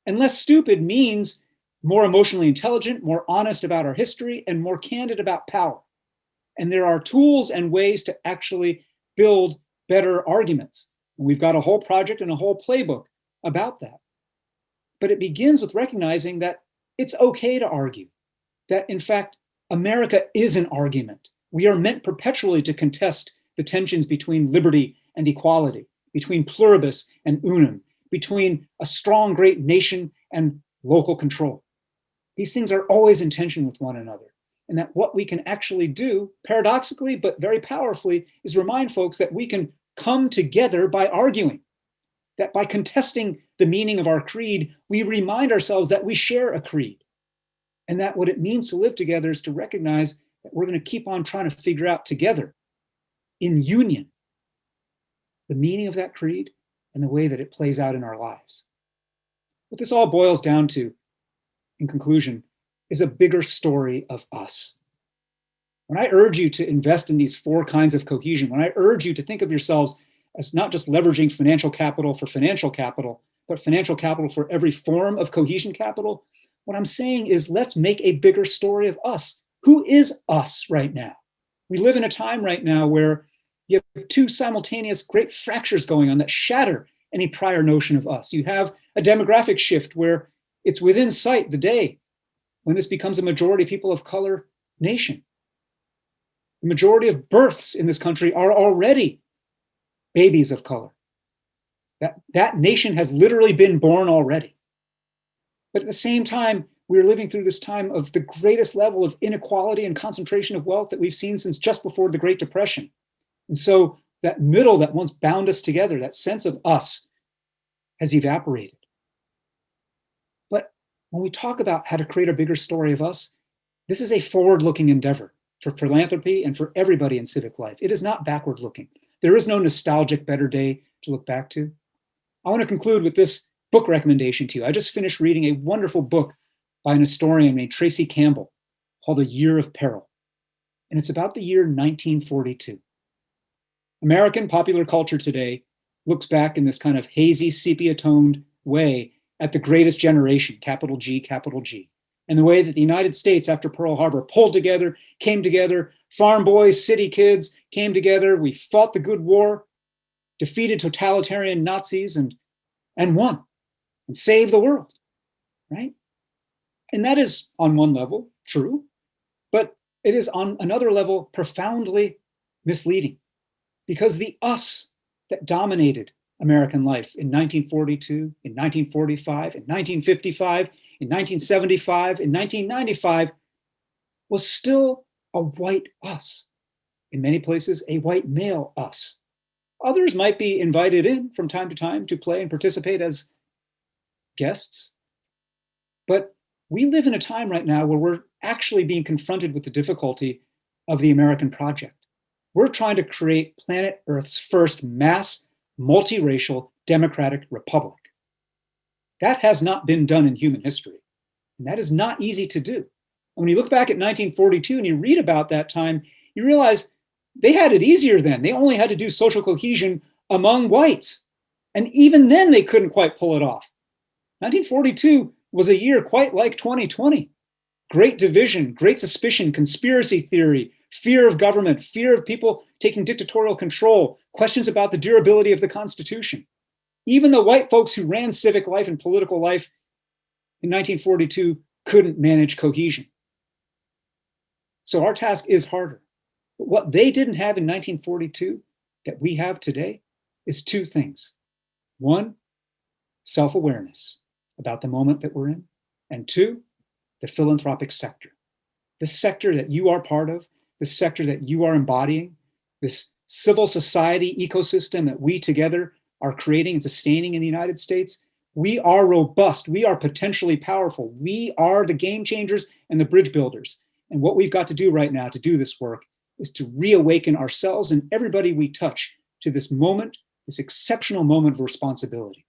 And less stupid means more emotionally intelligent, more honest about our history, and more candid about power. And there are tools and ways to actually build better arguments. And we've got a whole project and a whole playbook about that. But it begins with recognizing that it's okay to argue, that in fact, America is an argument. We are meant perpetually to contest the tensions between liberty and equality, between pluribus and unum, between a strong, great nation and local control. These things are always in tension with one another. And that what we can actually do, paradoxically, but very powerfully, is remind folks that we can come together by arguing, that by contesting the meaning of our creed, we remind ourselves that we share a creed. And that what it means to live together is to recognize that we're going to keep on trying to figure out together, in union, the meaning of that creed and the way that it plays out in our lives. What this all boils down to, in conclusion, is a bigger story of us. When I urge you to invest in these four kinds of cohesion, when I urge you to think of yourselves as not just leveraging financial capital for financial capital, but financial capital for every form of cohesion capital, what I'm saying is let's make a bigger story of us. Who is us right now? We live in a time right now where you have two simultaneous great fractures going on that shatter any prior notion of us. You have a demographic shift where it's within sight the day when this becomes a majority people of color nation. The majority of births in this country are already babies of color. That nation has literally been born already. But at the same time, we're living through this time of the greatest level of inequality and concentration of wealth that we've seen since just before the Great Depression. And so that middle that once bound us together, that sense of us, has evaporated. But when we talk about how to create a bigger story of us, this is a forward-looking endeavor for philanthropy and for everybody in civic life. It is not backward-looking. There is no nostalgic better day to look back to. I want to conclude with this book recommendation to you. I just finished reading a wonderful book by an historian named Tracy Campbell called The Year of Peril. And it's about the year 1942. American popular culture today looks back in this kind of hazy, sepia-toned way at the greatest generation, capital G, capital G. And the way that the United States after Pearl Harbor pulled together, came together, farm boys, city kids came together, we fought the good war, defeated totalitarian Nazis and won and saved the world, right? And that is on one level true, but it is on another level profoundly misleading, because the us that dominated American life in 1942, in 1945, in 1955, in 1975, in 1995 was still a white us. In many places, a white male us. Others might be invited in from time to time to play and participate as guests. But we live in a time right now where we're actually being confronted with the difficulty of the American project. We're trying to create planet Earth's first mass, multiracial, democratic republic. That has not been done in human history. And that is not easy to do. And when you look back at 1942 and you read about that time, you realize they had it easier then. They only had to do social cohesion among whites. And even then they couldn't quite pull it off. 1942 was a year quite like 2020. Great division, great suspicion, conspiracy theory, fear of government, fear of people taking dictatorial control, questions about the durability of the Constitution. Even the white folks who ran civic life and political life in 1942 couldn't manage cohesion. So our task is harder. But what they didn't have in 1942 that we have today is two things. One, self-awareness about the moment that we're in. And two, the philanthropic sector. The sector that you are part of, the sector that you are embodying, this civil society ecosystem that we together are creating and sustaining in the United States. We are robust. We are potentially powerful. We are the game changers and the bridge builders. And what we've got to do right now to do this work is to reawaken ourselves and everybody we touch to this moment, this exceptional moment of responsibility.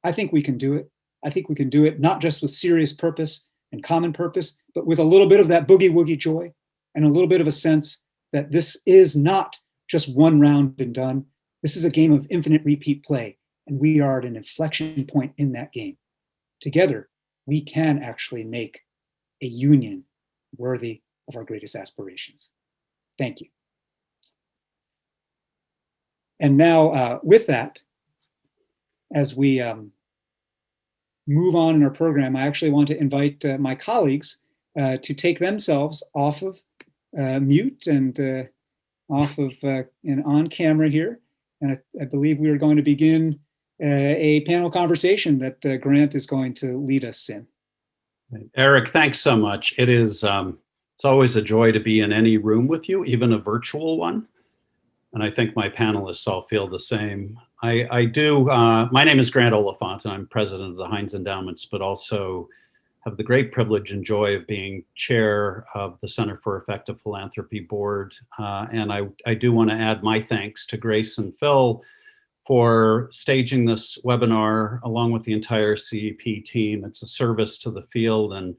I think we can do it. I think we can do it not just with serious purpose and common purpose, but with a little bit of that boogie woogie joy and a little bit of a sense that this is not just one round and done. This is a game of infinite repeat play, and we are at an inflection point in that game. Together, we can actually make a union worthy of our greatest aspirations. Thank you. And now, with that, as we move on in our program, I actually want to invite my colleagues to take themselves off of mute and off of and on camera here. And I believe we are going to begin a panel conversation that Grant is going to lead us in. Eric, thanks so much. It's always a joy to be in any room with you, even a virtual one. And I think my panelists all feel the same. I do. My name is Grant Oliphant, and I'm president of the Heinz Endowments, but also have the great privilege and joy of being chair of the Center for Effective Philanthropy board. And I do want to add my thanks to Grace and Phil for staging this webinar along with the entire CEP team. It's a service to the field, and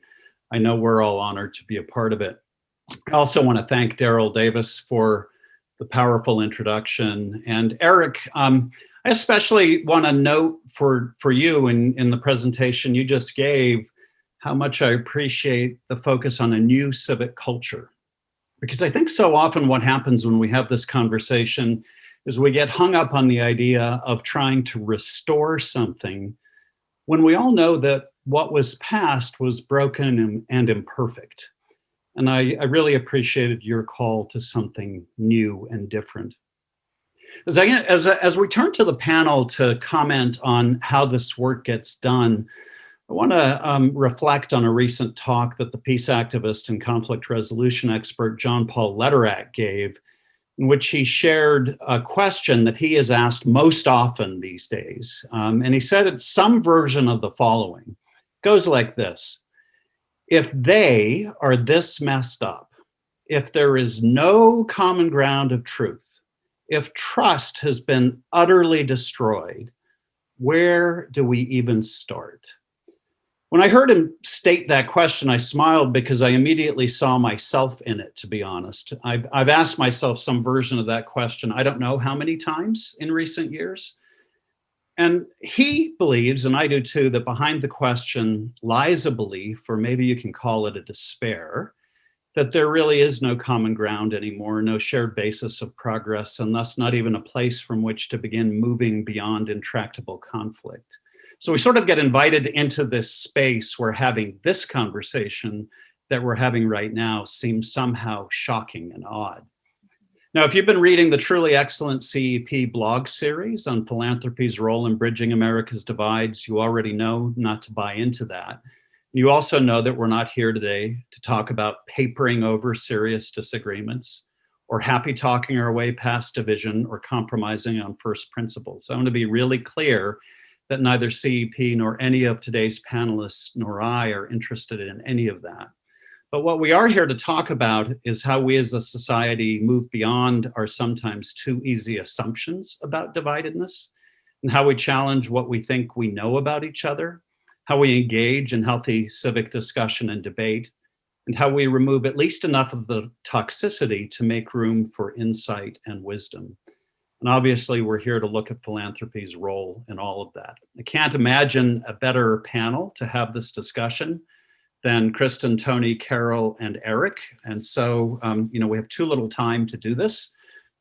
I know we're all honored to be a part of it. I also want to thank Daryl Davis for the powerful introduction. And Eric, I especially want to note for you in the presentation you just gave how much I appreciate the focus on a new civic culture. Because I think so often what happens when we have this conversation is we get hung up on the idea of trying to restore something when we all know that what was past was broken and imperfect. And I really appreciated your call to something new and different. As we turn to the panel to comment on how this work gets done, I want to reflect on a recent talk that the peace activist and conflict resolution expert John Paul Lederach gave, in which he shared a question that he is asked most often these days. And he said it's some version of the following. It goes like this: if they are this messed up, if there is no common ground of truth, if trust has been utterly destroyed, where do we even start? When I heard him state that question, I smiled because I immediately saw myself in it, to be honest. I've asked myself some version of that question, I don't know how many times in recent years. And he believes, and I do too, that behind the question lies a belief, or maybe you can call it a despair, that there really is no common ground anymore, no shared basis of progress, and thus not even a place from which to begin moving beyond intractable conflict. So we sort of get invited into this space where having this conversation that we're having right now seems somehow shocking and odd. Now, if you've been reading the truly excellent CEP blog series on philanthropy's role in bridging America's divides, you already know not to buy into that. You also know that we're not here today to talk about papering over serious disagreements or happy talking our way past division or compromising on first principles. I want to be really clear that neither CEP nor any of today's panelists nor I are interested in any of that. But what we are here to talk about is how we as a society move beyond our sometimes too easy assumptions about dividedness, and how we challenge what we think we know about each other, how we engage in healthy civic discussion and debate, and how we remove at least enough of the toxicity to make room for insight and wisdom. And obviously, we're here to look at philanthropy's role in all of that. I can't imagine a better panel to have this discussion than Kristen, Tony, Carol, and Eric. And so, we have too little time to do this.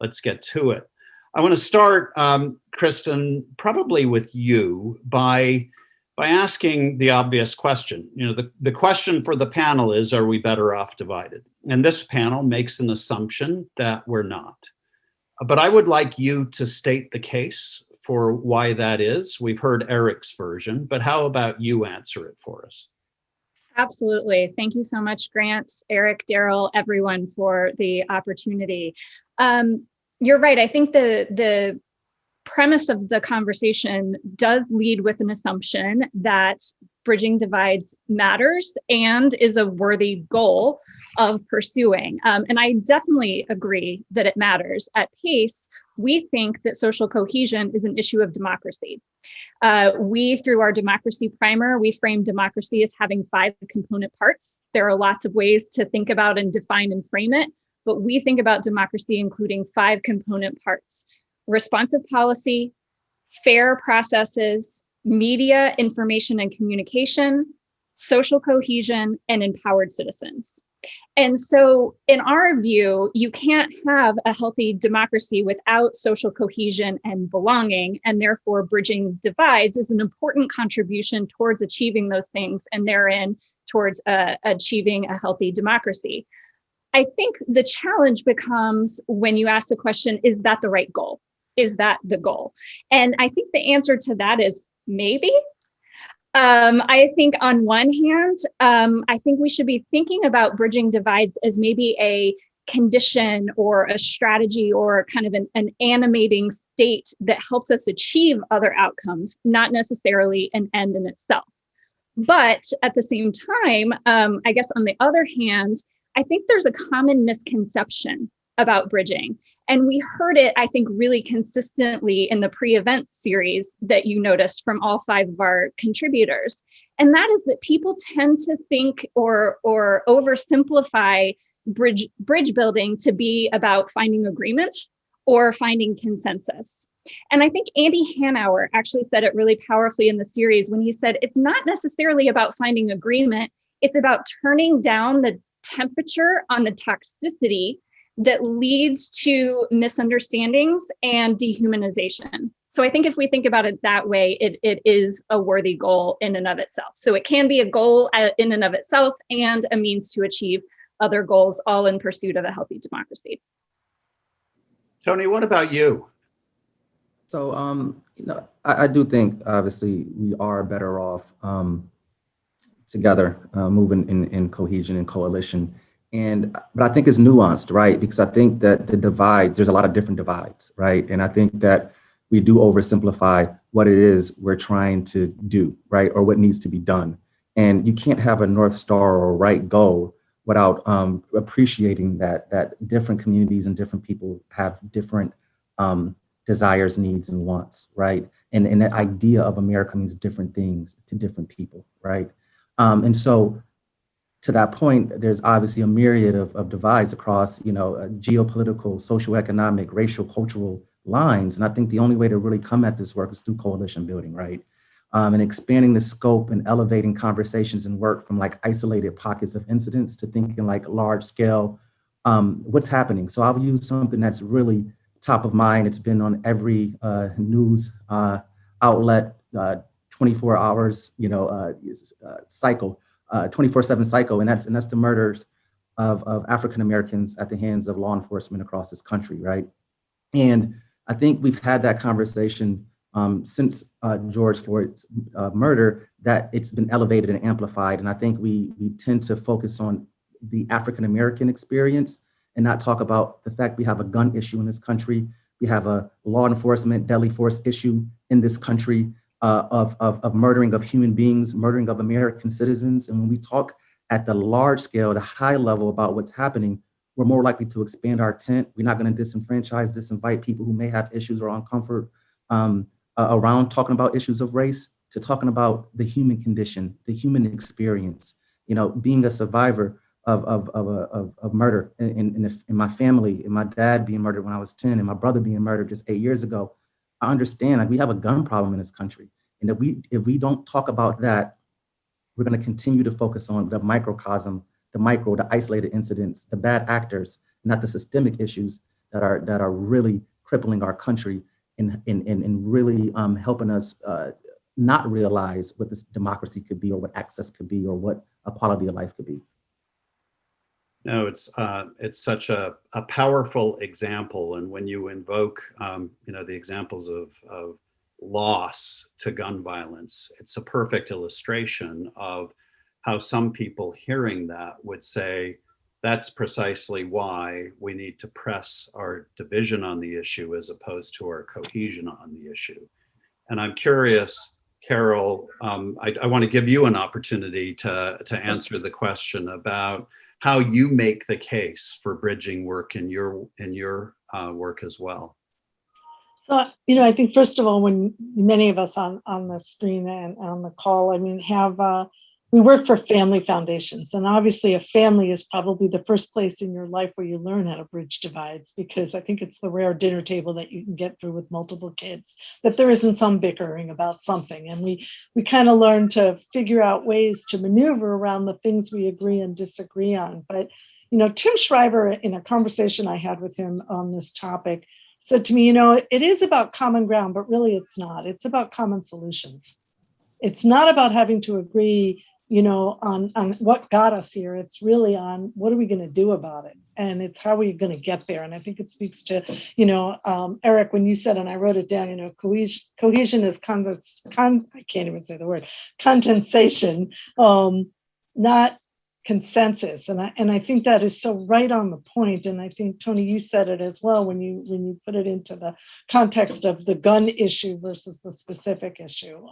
Let's get to it. I want to start, Kristen, probably with you by asking the obvious question. The question for the panel is, are we better off divided? And this panel makes an assumption that we're not. But I would like you to state the case for why that is. We've heard Eric's version, but how about you answer it for us? Absolutely. Thank you so much, Grant, Eric, Daryl, everyone for the opportunity. You're right. I think the premise of the conversation does lead with an assumption that bridging divides matters and is a worthy goal of pursuing. And I definitely agree that it matters. At PACE, we think that social cohesion is an issue of democracy. Through our democracy primer, we frame democracy as having 5 component parts. There are lots of ways to think about and define and frame it, but we think about democracy including 5 component parts: responsive policy, fair processes, media, information and communication, social cohesion, and empowered citizens. And so in our view, you can't have a healthy democracy without social cohesion and belonging, and therefore bridging divides is an important contribution towards achieving those things and therein towards achieving a healthy democracy. I think the challenge becomes when you ask the question, is that the right goal? Is that the goal? And I think the answer to that is maybe. I think on one hand, I think we should be thinking about bridging divides as maybe a condition or a strategy or kind of an animating state that helps us achieve other outcomes, not necessarily an end in itself. But at the same time, I guess on the other hand, I think there's a common misconception about bridging. And we heard it, I think, really consistently in the pre-event series that you noticed from all 5 of our contributors. And that is that people tend to think or oversimplify bridge building to be about finding agreement or finding consensus. And I think Andy Hanauer actually said it really powerfully in the series when he said, it's not necessarily about finding agreement, it's about turning down the temperature on the toxicity that leads to misunderstandings and dehumanization. So I think if we think about it that way, it is a worthy goal in and of itself. So it can be a goal in and of itself and a means to achieve other goals, all in pursuit of a healthy democracy. Tony, what about you? So, I do think, obviously, we are better off together, moving in cohesion and coalition. But I think it's nuanced, right? Because I think that the divides, there's a lot of different divides, right? And I think that we do oversimplify what it is we're trying to do, right? Or what needs to be done. And you can't have a North Star or a right goal without appreciating that different communities and different people have different desires, needs, and wants, right? And that idea of America means different things to different people, right? And so to that point, there's obviously a myriad of divides across, geopolitical, socioeconomic, racial, cultural lines. And I think the only way to really come at this work is through coalition building, right? And expanding the scope and elevating conversations and work from like isolated pockets of incidents to thinking like large scale, what's happening. So I'll use something that's really top of mind. It's been on every news outlet, 24 hours, cycle, 24/7 cycle, and that's the murders of African Americans at the hands of law enforcement across this country, right? And I think we've had that conversation since George Floyd's murder, that it's been elevated and amplified. And I think we tend to focus on the African American experience and not talk about the fact we have a gun issue in this country. We have a law enforcement deadly force issue in this country of murdering of human beings, murdering of American citizens. And when we talk at the large scale, the high level about what's happening, we're more likely to expand our tent. We're not going to disinvite people who may have issues or uncomfort around talking about issues of race, to talking about the human condition, the human experience, being a survivor of murder in my family, and my dad being murdered when I was 10 and my brother being murdered just 8 years ago. I understand like we have a gun problem in this country. And if we don't talk about that, we're going to continue to focus on the microcosm, the isolated incidents, the bad actors, not the systemic issues that are really crippling our country and really helping us not realize what this democracy could be, or what access could be, or what a quality of life could be. No, it's such a powerful example, and when you invoke, the examples of loss to gun violence, it's a perfect illustration of how some people hearing that would say, that's precisely why we need to press our division on the issue as opposed to our cohesion on the issue. And I'm curious, Carol, I want to give you an opportunity to answer the question about how you make the case for bridging work in your work as well. So, I think first of all, when many of us on the screen and on the call, we work for family foundations, and obviously a family is probably the first place in your life where you learn how to bridge divides, because I think it's the rare dinner table that you can get through with multiple kids, that there isn't some bickering about something. And we kind of learn to figure out ways to maneuver around the things we agree and disagree on. But, Tim Shriver, in a conversation I had with him on this topic, said to me, it is about common ground, but really it's not. It's about common solutions. It's not about having to agree on what got us here. It's really on what are we going to do about it, and it's how are we going to get there. And I think it speaks to Eric, when you said, and I wrote it down, cohesion is I can't even say the word, condensation, not consensus. And I think that is so right on the point. And I think, Tony, you said it as well when you put it into the context of the gun issue versus the specific issue.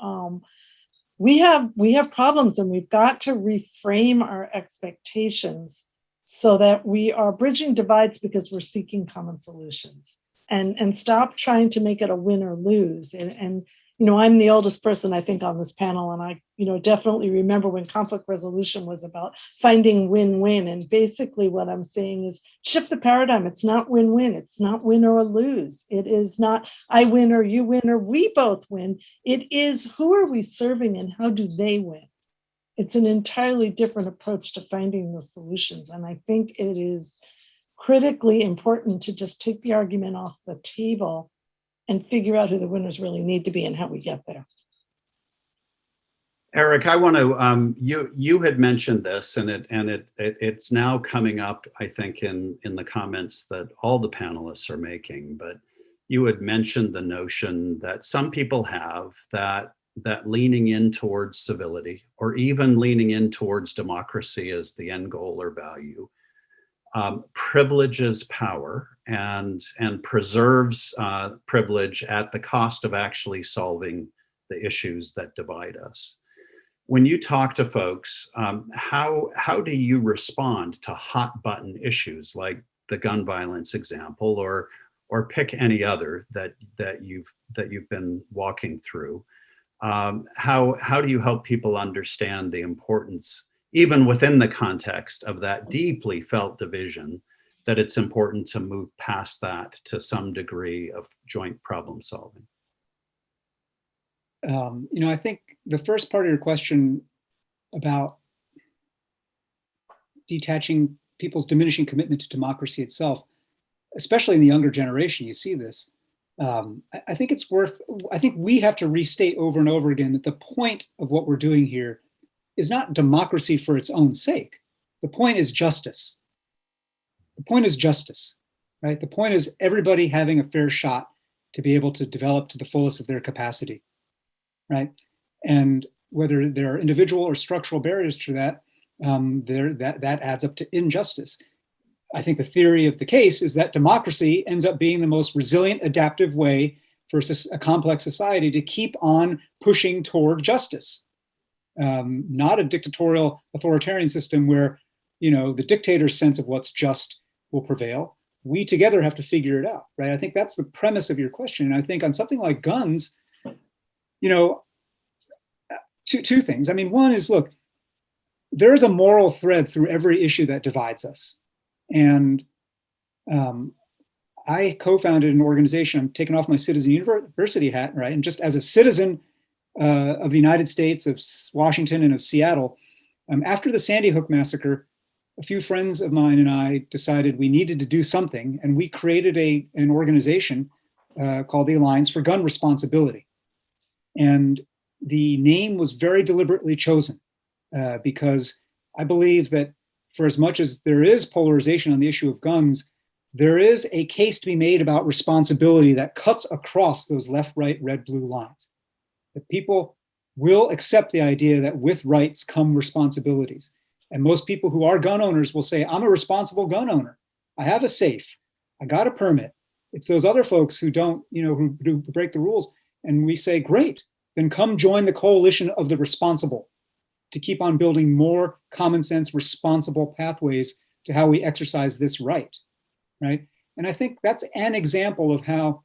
We have problems, and we've got to reframe our expectations so that we are bridging divides because we're seeking common solutions, and stop trying to make it a win or lose. And I'm the oldest person, I think, on this panel, and I definitely remember when conflict resolution was about finding win-win. And basically what I'm saying is shift the paradigm. It's not win-win. It's not win or lose. It is not I win or you win or we both win. It is who are we serving and how do they win? It's an entirely different approach to finding the solutions. And I think it is critically important to just take the argument off the table and figure out who the winners really need to be and how we get there. Eric, I want to, you had mentioned this, and it's now coming up, I think, in the comments that all the panelists are making, but you had mentioned the notion that some people have that that leaning in towards civility, or even leaning in towards democracy as the end goal or value, privileges power and preserves privilege at the cost of actually solving the issues that divide us. When you talk to folks, how do you respond to hot button issues like the gun violence example, or pick any other that you've been walking through? How do you help people understand the importance, even within the context of that deeply felt division, that it's important to move past that to some degree of joint problem solving? I think the first part of your question about detaching people's diminishing commitment to democracy itself, especially in the younger generation, you see this. I think we have to restate over and over again that the point of what we're doing here is not democracy for its own sake. The point is justice. The point is justice, right? The point is everybody having a fair shot to be able to develop to the fullest of their capacity, right? And whether there are individual or structural barriers to that, that adds up to injustice. I think the theory of the case is that democracy ends up being the most resilient, adaptive way for a complex society to keep on pushing toward justice. Not a dictatorial, authoritarian system where, the dictator's sense of what's just will prevail. We together have to figure it out, right? I think that's the premise of your question. And I think on something like guns, two things. I mean, one is, look, there is a moral thread through every issue that divides us. And I co-founded an organization. I'm taking off my citizen university hat, right? And just as a citizen of the United States, of Washington, and of Seattle, after the Sandy Hook massacre, a few friends of mine and I decided we needed to do something, and we created an organization called the Alliance for Gun Responsibility. And the name was very deliberately chosen because I believe that for as much as there is polarization on the issue of guns, there is a case to be made about responsibility that cuts across those left, right, red, blue lines. That people will accept the idea that with rights come responsibilities. And most people who are gun owners will say, I'm a responsible gun owner. I have a safe. I got a permit. It's those other folks who don't, who break the rules. And we say, great, then come join the coalition of the responsible to keep on building more common sense, responsible pathways to how we exercise this right, right? And I think that's an example of how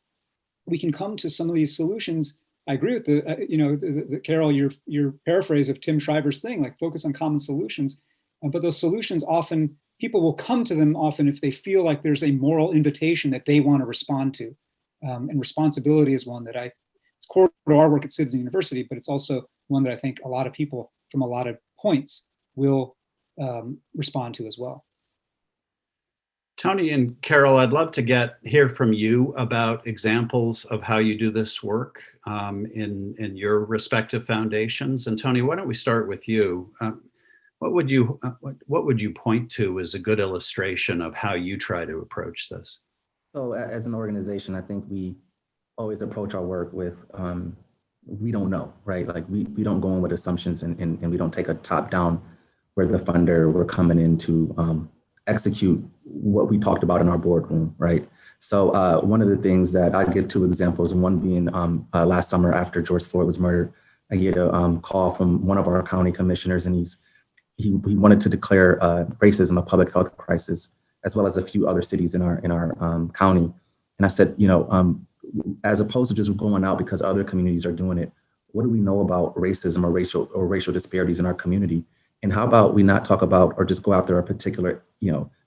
we can come to some of these solutions. I agree with the Carol, your paraphrase of Tim Shriver's thing, like focus on common solutions. But those solutions often, people will come to them often if they feel like there's a moral invitation that they want to respond to. And responsibility is one that it's core to our work at Citizen University, but it's also one that I think a lot of people from a lot of points will respond to as well. Tony and Carol, I'd love to hear from you about examples of how you do this work in your respective foundations. And Tony, why don't we start with you? What would you point to as a good illustration of how you try to approach this? So as an organization, I think we always approach our work with we don't know, right? Like we don't go in with assumptions and we don't take a top down where the funder, we're coming in to execute what we talked about in our boardroom, right? So one of the things that I give two examples, one being last summer after George Floyd was murdered, I get a call from one of our county commissioners, and he wanted to declare racism a public health crisis, as well as a few other cities in our county. And I said, as opposed to just going out because other communities are doing it, what do we know about racism or racial disparities in our community? And how about we not talk about or just go after a particular,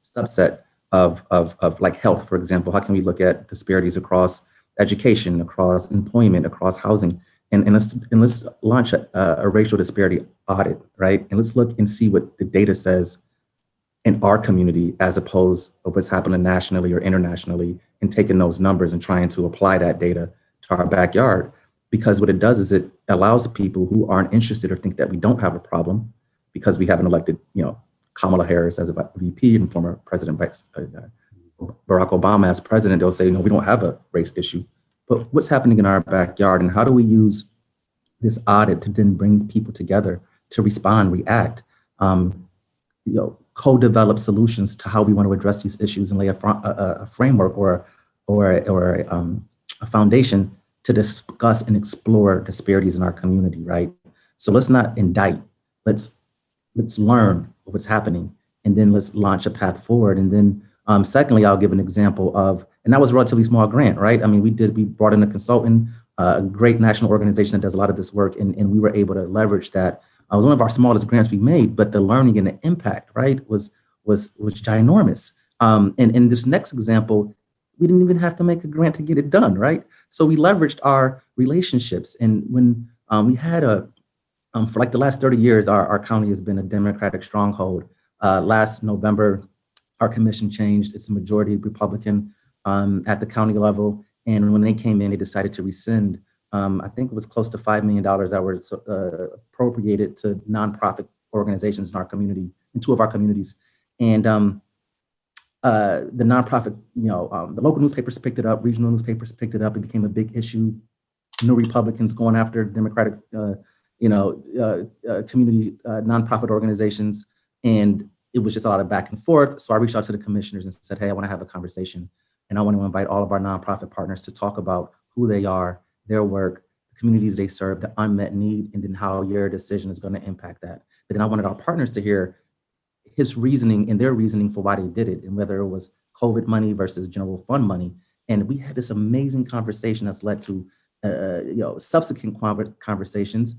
subset of like health, for example? How can we look at disparities across education, across employment, across housing? And let's launch a racial disparity audit, right? And let's look and see what the data says in our community as opposed to what's happening nationally or internationally, and taking those numbers and trying to apply that data to our backyard. Because what it does is it allows people who aren't interested or think that we don't have a problem because we haven't elected, Kamala Harris as a VP and former President Barack Obama as president, they'll say, no, we don't have a race issue. But what's happening in our backyard, and how do we use this audit to then bring people together to respond, react, co-develop solutions to how we want to address these issues and lay a framework or a foundation to discuss and explore disparities in our community, right? So let's not indict, let's learn what's happening, and then let's launch a path forward. And then secondly, I'll give an example of, and that was a relatively small grant, right? I mean, we brought in a consultant, a great national organization that does a lot of this work, and we were able to leverage that. It was one of our smallest grants we made, but the learning and the impact, right, was ginormous. And in this next example, we didn't even have to make a grant to get it done, right? So we leveraged our relationships. And when we had for like the last 30 years, our county has been a Democratic stronghold. Last November, our commission changed. It's a majority Republican at the county level. And when they came in, they decided to rescind, I think it was close to $5 million that were appropriated to nonprofit organizations in our community, in 2 of our communities. And the nonprofit, the local newspapers picked it up, regional newspapers picked it up. It became a big issue. New Republicans going after Democratic, community nonprofit organizations. And it was just a lot of back and forth. So I reached out to the commissioners and said, hey, I want to have a conversation. And I want to invite all of our nonprofit partners to talk about who they are, their work, the communities they serve, the unmet need, and then how your decision is going to impact that. But then I wanted our partners to hear his reasoning and their reasoning for why they did it, and whether it was COVID money versus general fund money. And we had this amazing conversation that's led to subsequent conversations.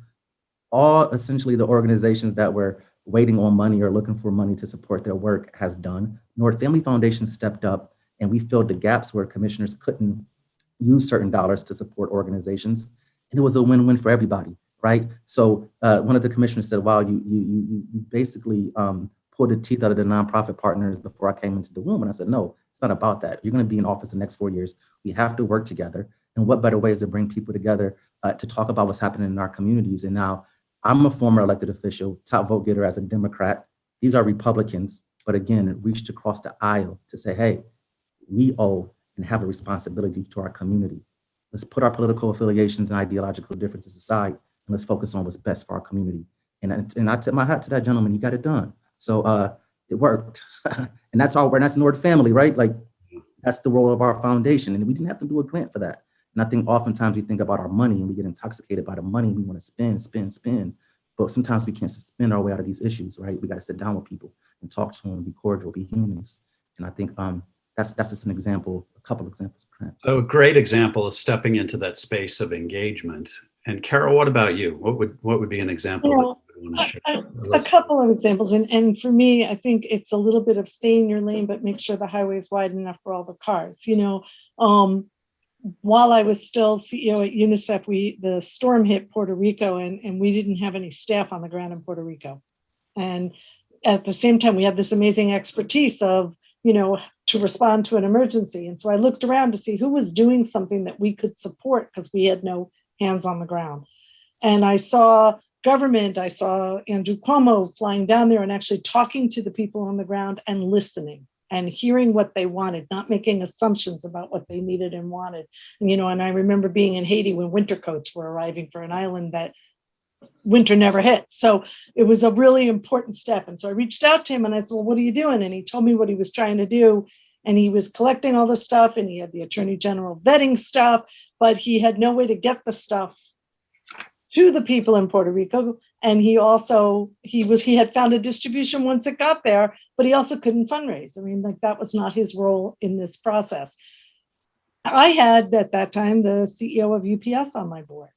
All essentially the organizations that were waiting on money or looking for money to support their work has done. North Family Foundation stepped up, and we filled the gaps where commissioners couldn't use certain dollars to support organizations. And it was a win-win for everybody, right? So one of the commissioners said, wow, you basically pulled the teeth out of the nonprofit partners before I came into the room. And I said, no, it's not about that. You're gonna be in office the next 4 years. We have to work together. And what better ways to bring people together to talk about what's happening in our communities. And now I'm a former elected official, top vote getter as a Democrat. These are Republicans, but again, it reached across the aisle to say, hey, we owe and have a responsibility to our community. Let's put our political affiliations and ideological differences aside, and let's focus on what's best for our community. And I tip my hat to that gentleman. He got it done. So it worked. And that's North Family, right? Like, that's the role of our foundation. And we didn't have to do a grant for that. And I think oftentimes we think about our money and we get intoxicated by the money. We want to spend. But sometimes we can't spend our way out of these issues, right? We got to sit down with people and talk to them, be cordial, be humans. And I think that's just an example, a couple examples. So a great example of stepping into that space of engagement. And Carol, what about you? What would be an example that you would want to share? A couple of examples. And for me, I think it's a little bit of stay in your lane, but make sure the highway is wide enough for all the cars. While I was still CEO at UNICEF, the storm hit Puerto Rico and we didn't have any staff on the ground in Puerto Rico. And at the same time, we had this amazing expertise of, to respond to an emergency. And so I looked around to see who was doing something that we could support because we had no hands on the ground. And I saw government, I saw Andrew Cuomo flying down there and actually talking to the people on the ground and listening and hearing what they wanted, not making assumptions about what they needed and wanted. And I remember being in Haiti when winter coats were arriving for an island that winter never hit. So it was a really important step. And so I reached out to him and I said, well, what are you doing? And he told me what he was trying to do. And he was collecting all the stuff and he had the Attorney General vetting stuff, but he had no way to get the stuff to the people in Puerto Rico. And he had found a distribution once it got there, but he also couldn't fundraise. I mean, that was not his role in this process. I had at that time the CEO of UPS on my board.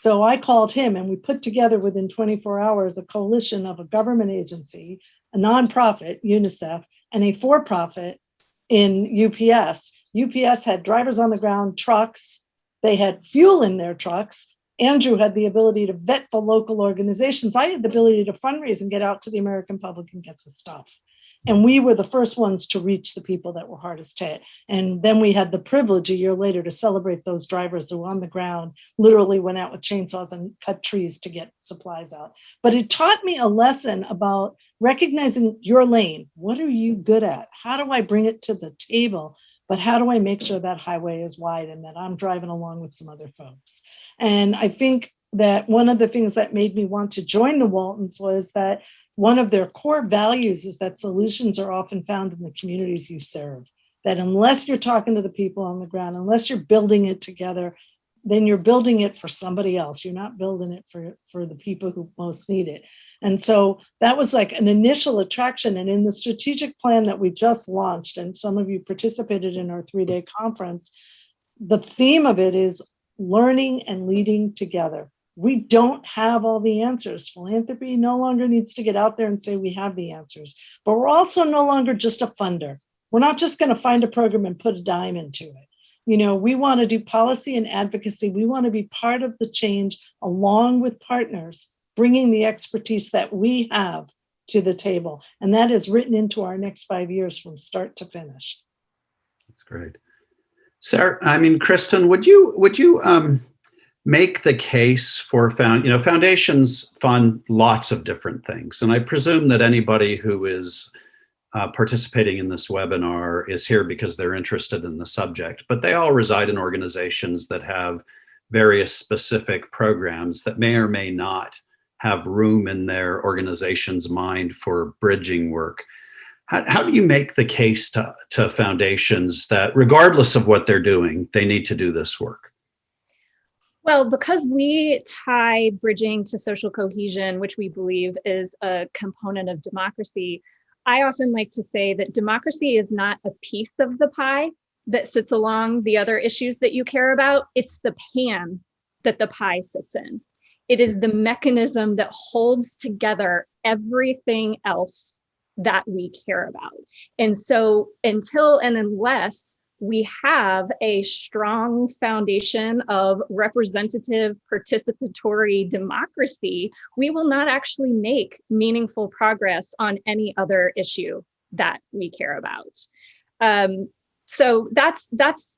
So I called him and we put together within 24 hours a coalition of a government agency, a nonprofit, UNICEF, and a for-profit in UPS. UPS had drivers on the ground, trucks, they had fuel in their trucks. Andrew had the ability to vet the local organizations. I had the ability to fundraise and get out to the American public and get the stuff. And we were the first ones to reach the people that were hardest hit. And then we had the privilege a year later to celebrate those drivers who on the ground literally went out with chainsaws and cut trees to get supplies out. But it taught me a lesson about recognizing your lane. What are you good at? How do I bring it to the table? But how do I make sure that highway is wide and that I'm driving along with some other folks? And I think that one of the things that made me want to join the Waltons was that one of their core values is that solutions are often found in the communities you serve. That unless you're talking to the people on the ground, unless you're building it together, then you're building it for somebody else. You're not building it for the people who most need it. And so that was like an initial attraction. And in the strategic plan that we just launched, and some of you participated in our 3-day conference, the theme of it is learning and leading together. We don't have all the answers. Philanthropy no longer needs to get out there and say we have the answers, but we're also no longer just a funder. We're not just going to find a program and put a dime into it. You know, we want to do policy and advocacy. We want to be part of the change along with partners, bringing the expertise that we have to the table. And that is written into our next 5 years from start to finish. That's great. Sarah, I mean, Kristen, would you make the case for foundations fund lots of different things. And I presume that anybody who is participating in this webinar is here because they're interested in the subject, but they all reside in organizations that have various specific programs that may or may not have room in their organization's mind for bridging work. How do you make the case to foundations that regardless of what they're doing, they need to do this work? Well, because we tie bridging to social cohesion, which we believe is a component of democracy, I often like to say that democracy is not a piece of the pie that sits along the other issues that you care about. It's the pan that the pie sits in. It is the mechanism that holds together everything else that we care about. And so until and unless we have a strong foundation of representative participatory democracy, we will not actually make meaningful progress on any other issue that we care about. So that's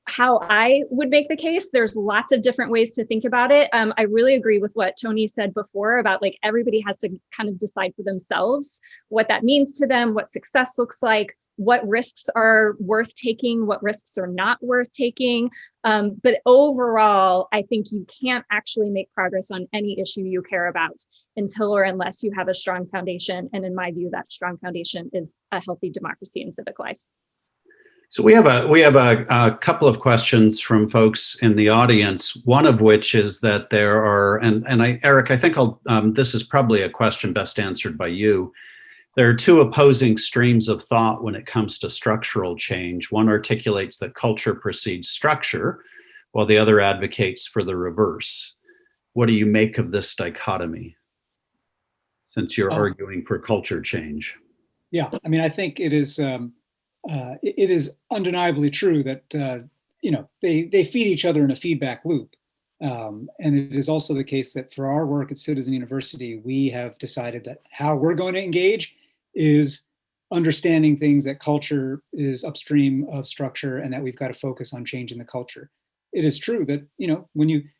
how I would make the case. There's lots of different ways to think about it. I really agree with what Tony said before about like everybody has to kind of decide for themselves what that means to them, what success looks like, what risks are worth taking, what risks are not worth taking. But overall, I think you can't actually make progress on any issue you care about until or unless you have a strong foundation. And in my view, that strong foundation is a healthy democracy and civic life. So we have a couple of questions from folks in the audience. One of which is that there are, Eric, I think this is probably a question best answered by you. There are two opposing streams of thought when it comes to structural change. One articulates that culture precedes structure, while the other advocates for the reverse. What do you make of this dichotomy, since you're arguing for culture change? Yeah, I mean, I think it is undeniably true that they feed each other in a feedback loop. And it is also the case that for our work at Citizen University, we have decided that how we're going to engage is understanding things that culture is upstream of structure and that we've got to focus on changing the culture. It is true that, when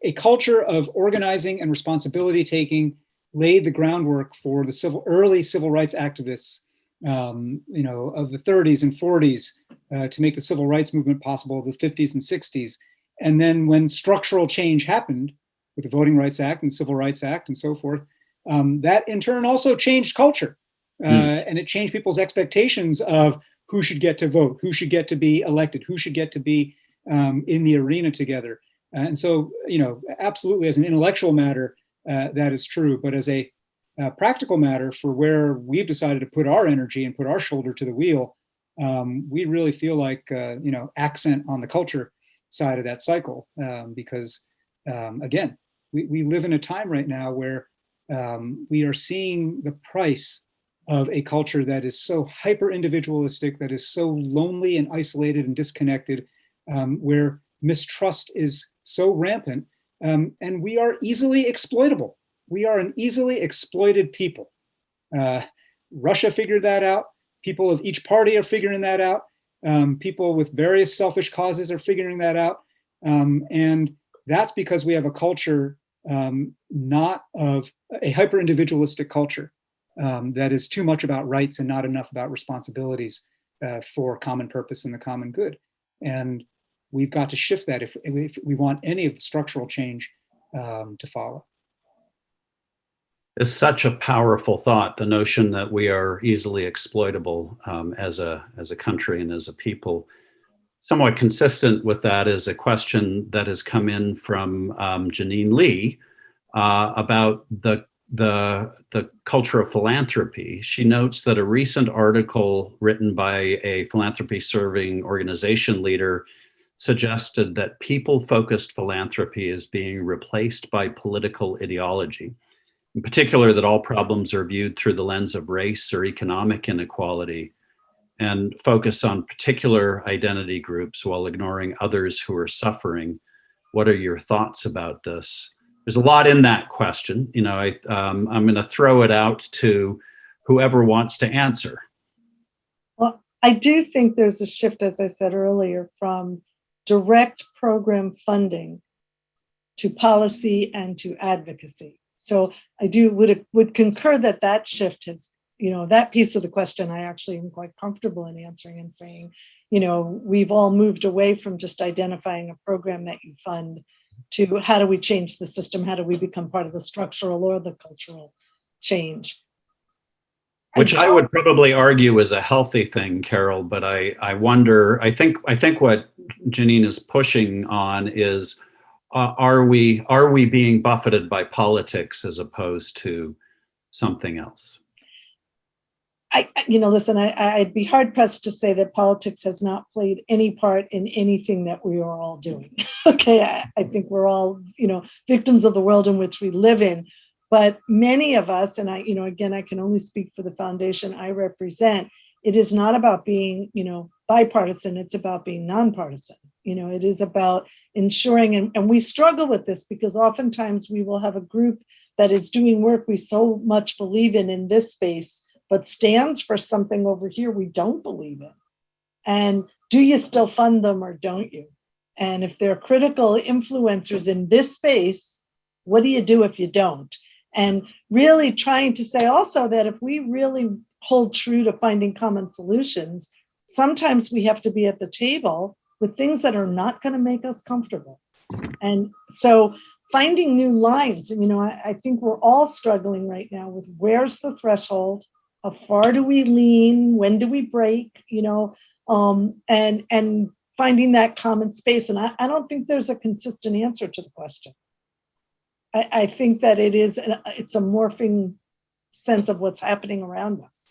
a culture of organizing and responsibility taking laid the groundwork for the early civil rights activists, of the 30s and 40s to make the civil rights movement possible, the 50s and 60s. And then when structural change happened with the Voting Rights Act and Civil Rights Act and so forth, that in turn also changed culture. And it changed people's expectations of who should get to vote, who should get to be elected, who should get to be in the arena together. And so, absolutely as an intellectual matter, that is true. But as a practical matter for where we've decided to put our energy and put our shoulder to the wheel, we really feel like, accent on the culture side of that cycle. Because again, we live in a time right now where we are seeing the price of a culture that is so hyper individualistic, that is so lonely and isolated and disconnected, where mistrust is so rampant, and we are easily exploitable. We are an easily exploited people. Russia figured that out. People of each party are figuring that out. People with various selfish causes are figuring that out. And that's because we have a culture, not of a hyper individualistic culture that is too much about rights and not enough about responsibilities for common purpose and the common good. And we've got to shift that if we want any of the structural change to follow. It's such a powerful thought, the notion that we are easily exploitable as a country and as a people. Somewhat consistent with that is a question that has come in from Janine Lee about the culture of philanthropy. She notes that a recent article written by a philanthropy serving organization leader suggested that people-focused philanthropy is being replaced by political ideology. In particular, that all problems are viewed through the lens of race or economic inequality and focus on particular identity groups while ignoring others who are suffering. What are your thoughts about this? There's a lot in that question. You know, I'm going to throw it out to whoever wants to answer. Well, I do think there's a shift, as I said earlier, from direct program funding to policy and to advocacy. So I would concur that that shift has, you know, that piece of the question I actually am quite comfortable in answering and saying, you know, we've all moved away from just identifying a program that you fund to how do we change the system? How do we become part of the structural or the cultural change? Which I would probably argue is a healthy thing, Carol, but I wonder, I think what Janine is pushing on is, are we being buffeted by politics as opposed to something else? Listen, I'd be hard pressed to say that politics has not played any part in anything that we are all doing. Okay, I think we're all, victims of the world in which we live in. But many of us, and again, I can only speak for the foundation I represent, it is not about being, bipartisan, it's about being nonpartisan. It is about ensuring, and we struggle with this because oftentimes we will have a group that is doing work we so much believe in this space, but stands for something over here we don't believe in. And do you still fund them or don't you? And if they're critical influencers in this space, what do you do if you don't? And really trying to say also that if we really hold true to finding common solutions, sometimes we have to be at the table with things that are not going to make us comfortable. And so finding new lines, I think we're all struggling right now with where's the threshold, how far do we lean, when do we break, and finding that common space. And I don't think there's a consistent answer to the question. I think that it's a morphing sense of what's happening around us.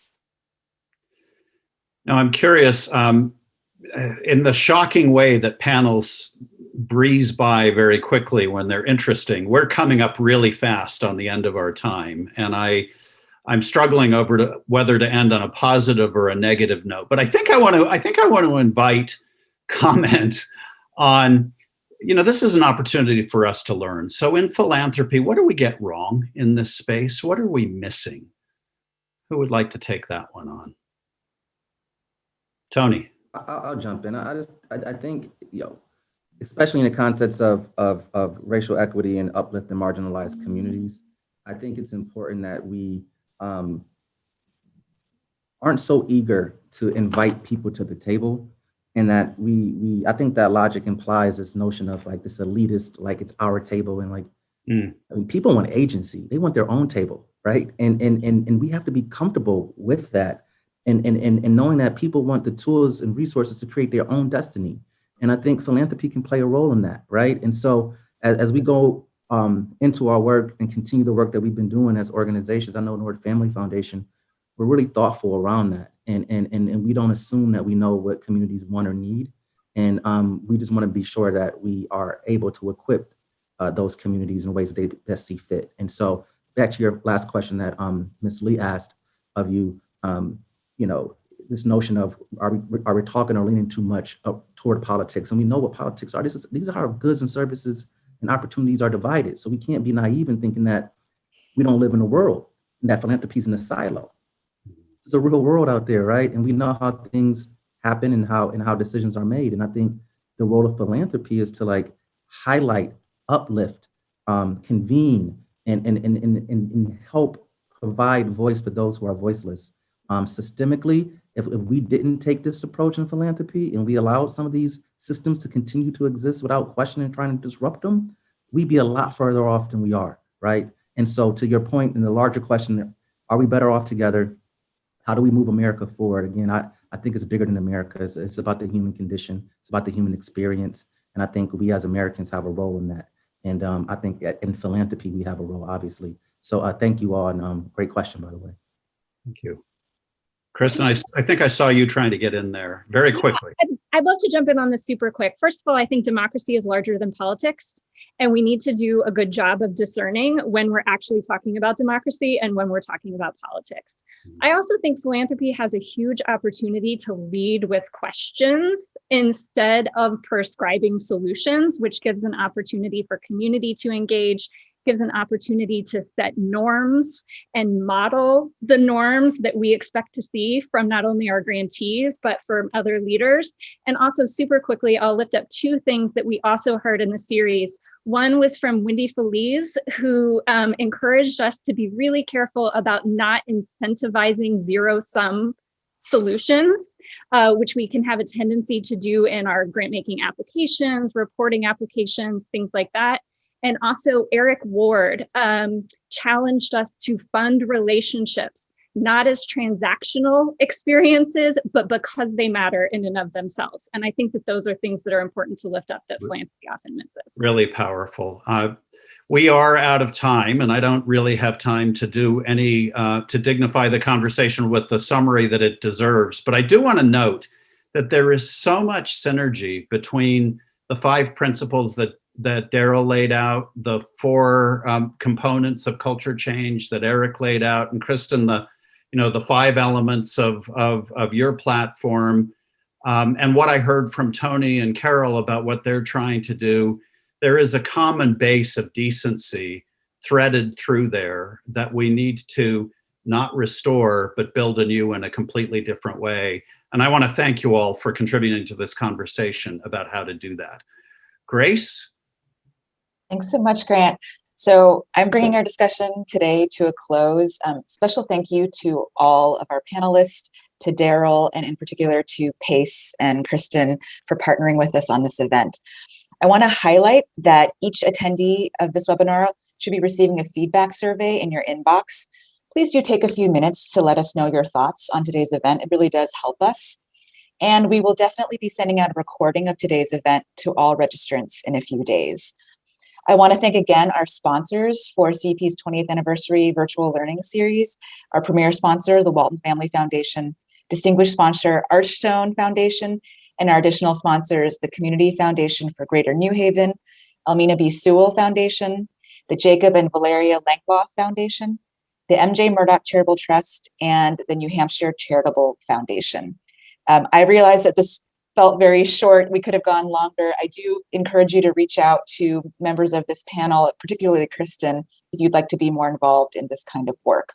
Now, I'm curious, in the shocking way that panels breeze by very quickly when they're interesting, we're coming up really fast on the end of our time. And I'm struggling over whether to end on a positive or a negative note. But I think I want to invite comment on, this is an opportunity for us to learn. So in philanthropy, what do we get wrong in this space? What are we missing? Who would like to take that one on? Tony. I'll jump in. I think, especially in the context of racial equity and uplift in marginalized communities, I think it's important that we aren't so eager to invite people to the table, and that I think that logic implies this notion of like this elitist, like it's our table, and like people want agency, they want their own table, right? And we have to be comfortable with that, and knowing that people want the tools and resources to create their own destiny. And I think philanthropy can play a role in that, right? And so as we go into our work and continue the work that we've been doing as organizations, I know Nord Family Foundation, we're really thoughtful around that. And we don't assume that we know what communities want or need. And we just want to be sure that we are able to equip those communities in ways that they best see fit. And so back to your last question that Ms. Lee asked of you, this notion of are we talking or leaning too much up toward politics? And we know what politics are. These are how goods and services and opportunities are divided. So we can't be naive in thinking that we don't live in a world and that philanthropy is in a silo. There's a real world out there, right? And we know how things happen and how decisions are made. And I think the role of philanthropy is to like highlight, uplift, convene, and help provide voice for those who are voiceless. Systemically, if we didn't take this approach in philanthropy and we allowed some of these systems to continue to exist without questioning and trying to disrupt them, we'd be a lot further off than we are, right? And so to your point in the larger question, are we better off together? How do we move America forward? Again, I think it's bigger than America. It's about the human condition. It's about the human experience. And I think we as Americans have a role in that. And I think in philanthropy, we have a role, obviously. So thank you all, and great question, by the way. Thank you. Kristen, I think I saw you trying to get in there very quickly. I'd love to jump in on this super quick. First of all, I think democracy is larger than politics, and we need to do a good job of discerning when we're actually talking about democracy and when we're talking about politics. I also think philanthropy has a huge opportunity to lead with questions instead of prescribing solutions, which gives an opportunity for community to engage, gives an opportunity to set norms and model the norms that we expect to see from not only our grantees, but from other leaders. And also super quickly, I'll lift up two things that we also heard in the series. One was from Wendy Feliz, who encouraged us to be really careful about not incentivizing zero-sum solutions, which we can have a tendency to do in our grant-making applications, reporting applications, things like that. And also Eric Ward challenged us to fund relationships, not as transactional experiences, but because they matter in and of themselves. And I think that those are things that are important to lift up that philanthropy often misses. Really powerful. We are out of time, and I don't really have time to do any, to dignify the conversation with the summary that it deserves. But I do want to note that there is so much synergy between the 5 principles that Daryl laid out, the 4 components of culture change that Eric laid out, and Kristen, the 5 elements of your platform, and what I heard from Tony and Carol about what they're trying to do. There is a common base of decency threaded through there that we need to not restore, but build anew in a completely different way. And I want to thank you all for contributing to this conversation about how to do that. Grace? Thanks so much, Grant. So I'm bringing our discussion today to a close. Special thank you to all of our panelists, to Daryl, and in particular to Pace and Kristen for partnering with us on this event. I want to highlight that each attendee of this webinar should be receiving a feedback survey in your inbox. Please do take a few minutes to let us know your thoughts on today's event. It really does help us. And we will definitely be sending out a recording of today's event to all registrants in a few days. I want to thank again our sponsors for CEP's 20th anniversary virtual learning series, our premier sponsor, the Walton Family Foundation, distinguished sponsor, Archstone Foundation, and our additional sponsors, the Community Foundation for Greater New Haven, Elmina B. Sewell Foundation, the Jacob and Valeria Lankloth Foundation, the MJ Murdoch Charitable Trust, and the New Hampshire Charitable Foundation. I realize that this felt very short. We could have gone longer. I do encourage you to reach out to members of this panel, particularly Kristen, if you'd like to be more involved in this kind of work.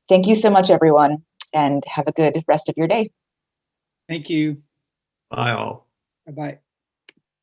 Thank you so much, everyone, and have a good rest of your day. Thank you. Bye all. Bye-bye.